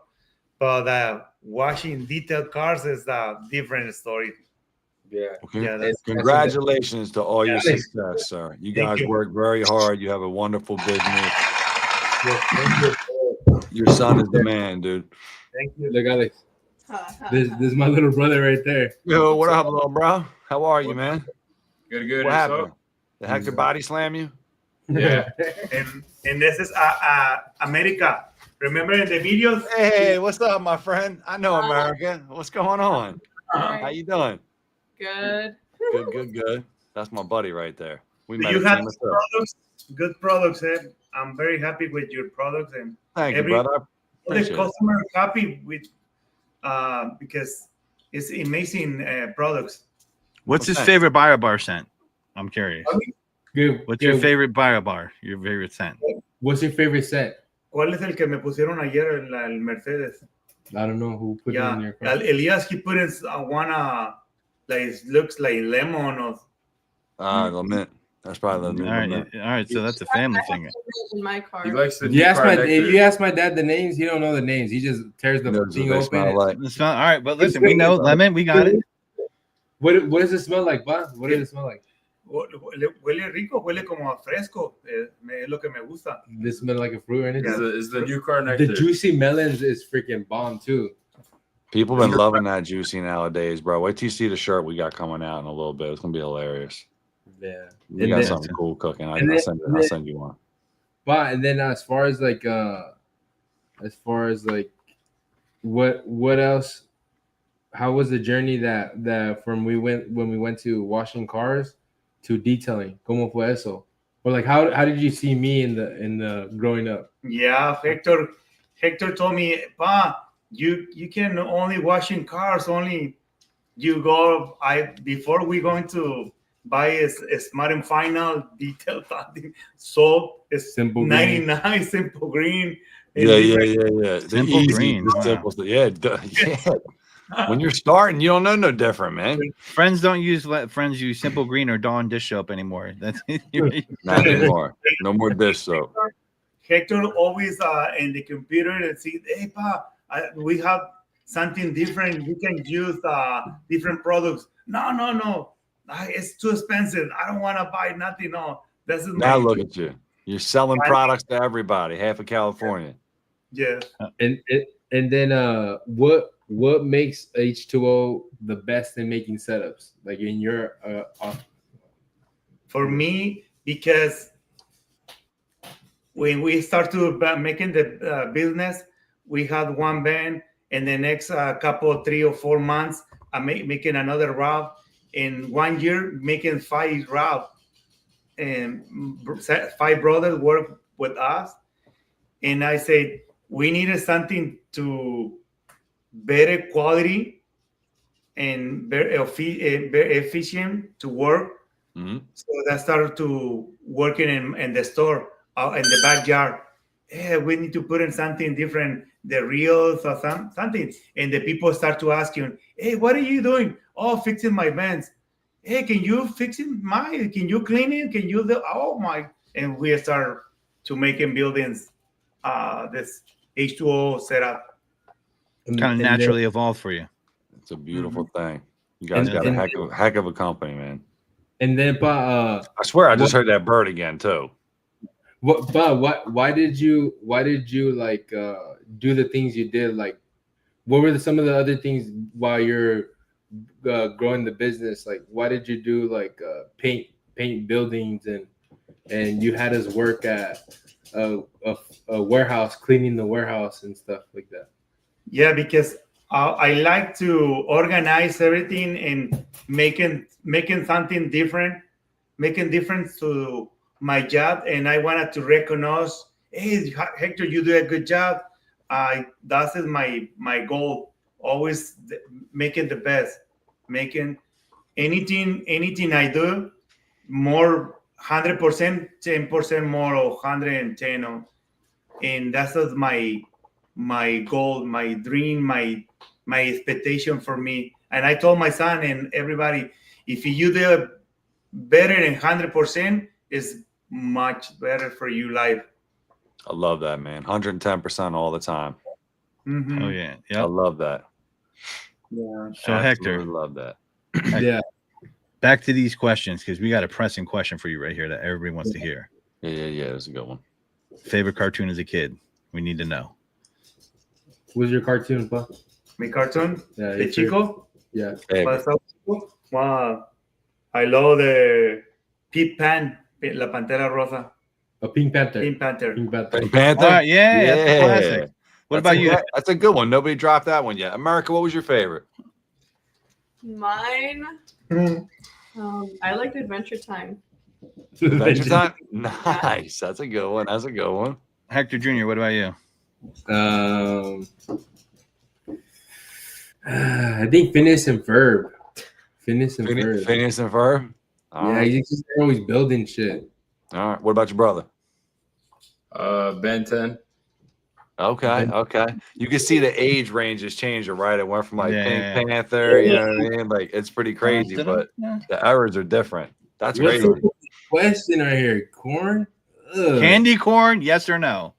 But washing detailed cars is a different story. yeah. Okay. Yeah, that's- Congratulations to all your Yeah. success, sir. You Thank guys you. work very hard. You have a wonderful business. Yes, thank you. Your son is the man, dude. Thank you. Look, Alex. This is my little brother right there. Yo, what up, little bro? How are you, man? Good. What happened? Did Hector body slam you? Yeah. And this is America. Remember in the videos? Hey, what's up, my friend? I know America. What's going on? How Right. you doing? Good. Good. That's my buddy right there. We met You at have Famous Hill. products, good products. I'm very happy with your products, and Thank you, every- brother. I all the appreciate it. customer happy with because it's amazing products. What's his Okay. favorite BioBar scent? I'm curious. Good. What's good. your favorite BioBar? Your favorite scent? What's your favorite set? ¿Cuál es el que me pusieron ayer en el Mercedes? I don't know who put it in Yeah, your car. Elias, he put in one like it looks like lemon or The mint. That's probably the new All right, mint. all right. So that's a family thing. In my car. He likes the If you ask car my nectar. if you ask my dad the names, he don't know the names. He just tears the Knows what thing they open. smell like. It's not, all right, but listen, we know lemon. We got it. What does it smell like, Bob? What does it smell like? huele rico, huele como a fresco. Es lo que me gusta. Does it smell like a fruit or anything? Is the new car nectar. The juicy melons is freaking bomb too. People been loving that juicy nowadays, bro. Wait till you see the shirt we got coming out in a little bit. It's gonna be hilarious. Yeah. We And got then- something cool cooking. I'll and then- send you one. But and then as far as like what else? How was the journey that from when we went to washing cars to detailing? ¿Cómo fue eso? Or like how did you see me in the growing up? Yeah, Hector told me, Pa, you can only wash in cars, only you go before we going to buy a Smart and Final detail soap. It's Simple Green. 99 Simple Green. Yeah. The Simple easy, green, the wow. simple stuff. Yeah. When you're starting, you don't know no different, man. Friends don't use friends use Simple Green or Dawn dish soap anymore. That's Not anymore. No more dish soap. Hector always in the computer and see, hey, Pa, we have something different. We can use different products. No. It's too expensive. I don't want to buy nothing. No, this is Now my look at you. You're selling products to everybody, half of California. yeah. And then what makes H2O the best in making setups? Like in your For me, because when we start to making the business, we had one van, and the next couple, 3 or 4 months, I'm making another route. In 1 year, making 5 routes, and 5 brothers work with us. And I said we needed something to better quality and very efficient to work. Mm-hmm. So that started to working in the store, in the backyard. Yeah, we need to put in something different, the reels or something. And the people start to ask you, hey, what are you doing? Oh, fixing my vents. Hey, can you fix it? Can you clean it? Can you do? Oh my! And we start to making buildings, this H2O setup. Kind of naturally evolved for you. It's a beautiful thing. You guys And- got and- a heck of a company, man. And then, I swear I just heard that bird again too. why did you like do the things you did? Like, what were some of the other things while you're growing the business? Like, why did you do like paint buildings and you had us work at a warehouse, cleaning the warehouse and stuff like that? Yeah, because I like to organize everything and making something different, making difference to my job, and I wanted to recognize, hey, Hector, you do a good job. That is my goal. Always making the best, making anything I do more 100%, 10% more, or 110, and that's just my goal, my dream, my expectation for me. And I told my son and everybody, if you do better than 100%, is much better for you life. I love that, man. 110% all the time. Mhm. Oh yeah, I love that. Yeah. So Absolutely Hector, love that. Yeah. back to these questions because we got a pressing question for you right here that everybody wants to hear. Yeah. That's a good one. Favorite cartoon as a kid? We need to know. What's your cartoon, pa? My cartoon, Yeah, the Chico. Yeah. Favorite. Wow. I love the Pete Pan, La Pantera Rosa, A Pink Panther. Pink Panther. Pink Panther. Pink Panther? All right, yeah, that's a classic. What about you? That's a good one. Nobody dropped that one yet. America, what was your favorite? Mine. I liked Adventure Time. Adventure Time? Nice. That's a good one. That's a good one. Hector Jr., what about you? I think Phineas and Ferb. Phineas and Ferb. Phineas and Ferb? All Yeah, right. he's just always building shit. All right. What about your brother? Ben 10. Okay. You can see the age ranges changing, right? It went from like Yeah. Pink Panther, you know what I mean? Like it's pretty crazy, but the errors are different. That's What's crazy. the question right here? Corn? Ugh. Candy corn? Yes or no?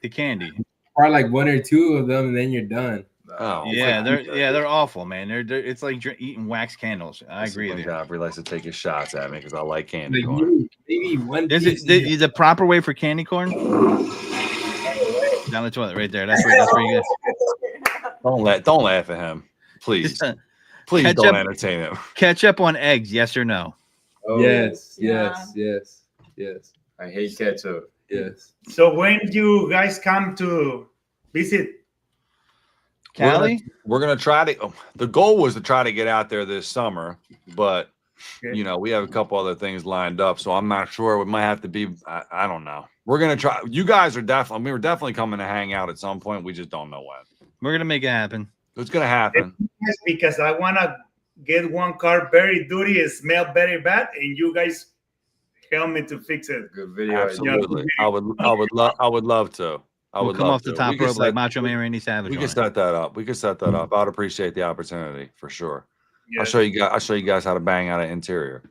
The candy. Probably like 1 or 2 of them, and then you're done. Oh, Yeah, they're awful, man. They're it's like eating wax candles. I agree with you. Godfrey likes to take his shots at me because I like candy corn. Like maybe one. Is it the proper way for candy corn? Down the toilet, right there. That's where you get. Don't laugh at him, please. Please Ketchup. don't entertain him. Ketchup on eggs? Yes or no? Oh, Yes. I hate ketchup. Yes. So when you guys come to visit, Cali? We're gonna try to. The goal was to try to get out there this summer, but Okay. you know we have a couple other things lined up, so I'm not sure. We might have to be. I don't know. We're gonna try. You guys are definitely. We were definitely coming to hang out at some point. We just don't know when. We're gonna make it happen. It's gonna happen. yes, because I want to get one car very dirty and smell very bad, and you guys help me to fix it. Good video. Absolutely. I would love to. I We'll would come love off the to. top We could rope like set- Macho Man Randy Savage. We on can it. set that up. I'd appreciate the opportunity for sure. Yes. I'll show you guys how to bang out an interior.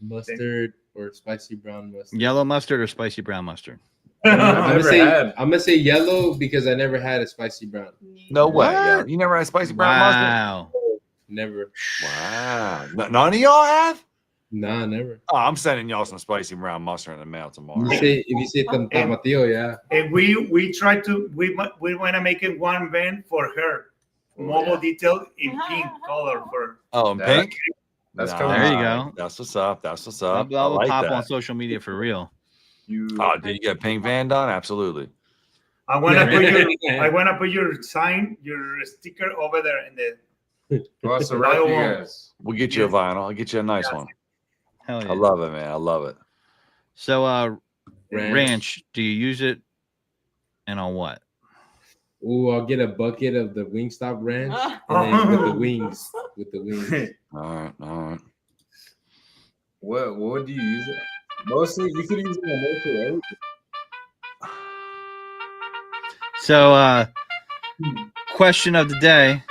Mustard or spicy brown mustard. Yellow mustard or spicy brown mustard? I've never had. I'm gonna say yellow because I never had a spicy brown. No way, yo. What? You never had spicy brown mustard? Wow. Never. Wow. None of y'all have? Nah, never. Oh, I'm sending y'all some spicy brown mustard in the mail tomorrow. If you say tomatillo, yeah. And we try to we want to make it one van for her, mobile detail in pink color for. Oh, and That- pink? That's Nah, coming. There you go. That's what's up. That's what's up. That I will like pop that. on social media for real. You. Oh, did you get a pink van done? Absolutely. I wanna put your sign, your sticker over there in the. What's the rep, you guys? We'll get you a vinyl. I'll get you a nice one. Hell yeah. I love it, man. I love it. So, Ranch. ranch, do you use it and on what? Ooh, I'll get a bucket of the Wingstop ranch and then with the wings. All right. All right. What do you use it? Mostly, you could use it on mostly everything. So, question of the day,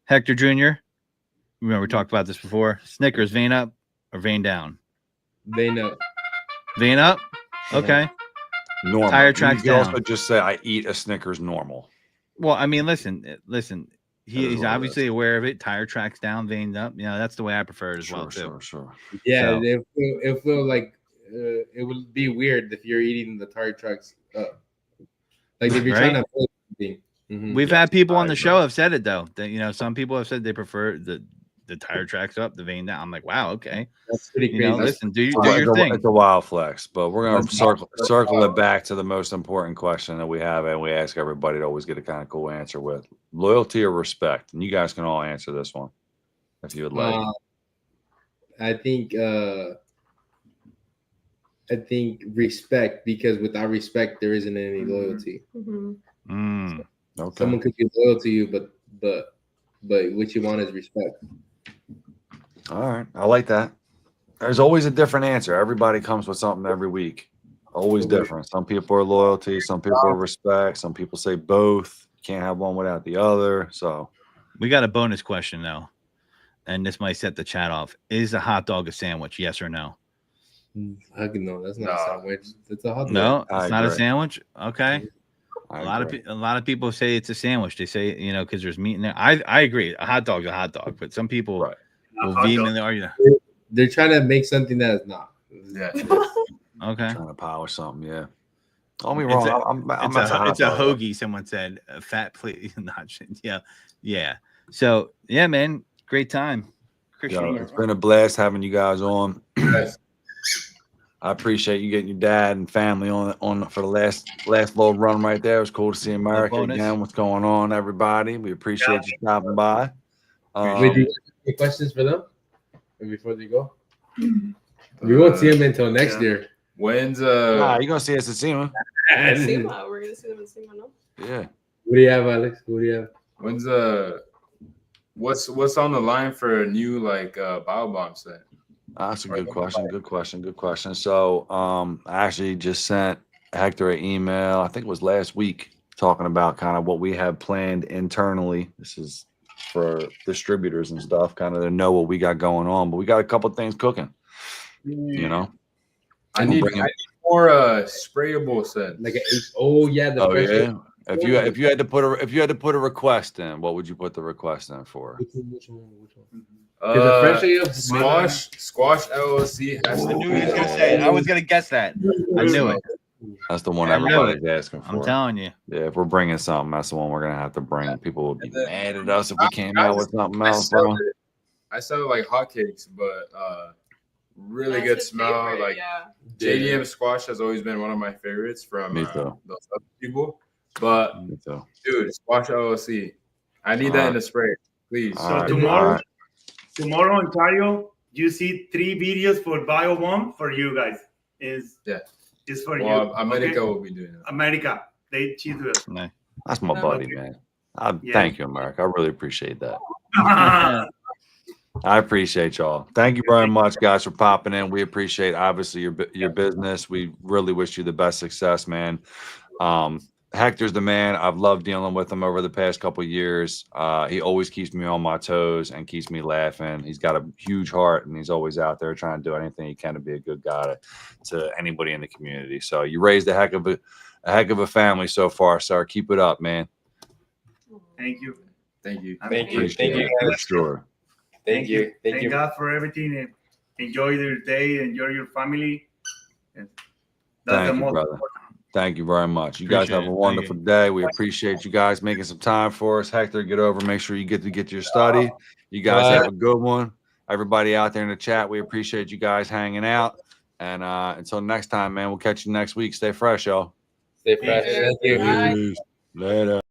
Hector Jr. Remember we talked about this before. Snickers, vein up or vein down? They know. Vein up. Okay. Normal. Tire You tracks could also down. just say I eat a Snickers normal. Well, I mean, listen. That is He's what it obviously aware of it. Tire tracks down, veined up. You know, that's the way I prefer it as Sure, well too. sure. Yeah, So- it feel like it would be weird if you're eating the tire trucks up. Like if you're Right? trying to pull something. Mhm. We've had people on I the agree. show have said it though. That some people have said they prefer the tire tracks up, the vein down. I'm like, wow, okay. That's pretty You crazy. know, listen, do It's your thing. It's a wild flex, but we're gonna That's circle it back to the most important question that we have, and we ask everybody to always get a kind of cool answer with loyalty or respect. And you guys can all answer this one if you would like. I think respect, because without respect there isn't any loyalty. Mhm. Okay. Someone could be loyal to you, but what you want is respect. All right. I like that. There's always a different answer. Everybody comes with something every week. Always different. Some people are loyalty, some people are respect, some people say both. Can't have one without the other. So We got a bonus question though, and this might set the chat off. Is a hot dog a sandwich? Yes or no? Heck no, that's not a No. sandwich. It's a hot dog. No, I it's not a agree. sandwich. Okay. I A lot agree. of people say it's a sandwich. They say, because there's meat in there. I agree. A hot dog's a hot dog, but some people Right. will Hot dog. vehemently argue. They're trying to make something that is not. Yeah. Okay. Trying to power something, yeah. Don't be It's wrong. a- I'm It's not a, it's a hot dog. hoagie. Someone said a fat plate. Not yeah, yeah. So yeah, man, great time. Yo, it's been a blast having you guys on. Yes. I appreciate you getting your dad and family on for the last little run right there. It was cool to see America bonus. again. What's going on, everybody? We appreciate you stopping by. Wait, do you have any questions for them before they go? We won't see them until next year. When's Nah, you're gonna see us at SEMA. SEMA, we're gonna see them in SEMA, no? Yeah. What do you have, Alex? What do you have? when's what's on the line for a new bio bomb set? That's a good question. Good question. So I actually just sent Hector an email, I think it was last week, talking about kind of what we have planned internally. This is for distributors and stuff, kind of to know what we got going on. But we got a couple things cooking, you know. I We'll need bring it- more sprayable sets. Like oh yeah, the Oh fresh yeah. If you had to put a request in, what would you put the request in for? Which one? The fresh Squash LLC has I knew he was gonna say it. I was gonna guess that. I knew it. That's the one I knew everybody's asking for. I'm telling you. Yeah, if we're bringing something, that's the one we're gonna have to bring. People will be And then- mad at us if we came I out with something I else, sell bro. it- I sell it like hotcakes, but really That's good his smell. favorite, Like yeah. JDM squash has always been one of my favorites from Me too. those other people. But Me too. dude, Squash LLC, I need that in the spray, please. All right, tomorrow- all right. Tomorrow, Ontario, you see 3 videos for BioBomb for you guys. Is for Well, you. America okay? will be doing it. America, they cheat us. No. That's my buddy, man. Thank you, America. I really appreciate that. I appreciate y'all. Thank you very much, guys, for popping in. We appreciate obviously your business. We really wish you the best success, man. Hector's the man. I've loved dealing with him over the past couple of years. He always keeps me on my toes and keeps me laughing. He's got a huge heart, and he's always out there trying to do anything he can to be a good guy to anybody in the community. So you raised a heck of a family so far, sir. Keep it up, man. Thank you. Thank you. Thank you. Thank you, For guys. sure. Thank you. Thank Thank you. God for everything. And enjoy your day. Enjoy your family. And that's Thank the you, most brother. Thank you very much. You guys Appreciate have it. a Thank wonderful day. We appreciate you guys making some time for us. Hector, get over. Make sure you get to your study. You guys have a good one. Everybody out there in the chat, we appreciate you guys hanging out. And until next time, man, we'll catch you next week. Stay fresh, y'all. Stay fresh. Thank you. Bye. Peace. Later.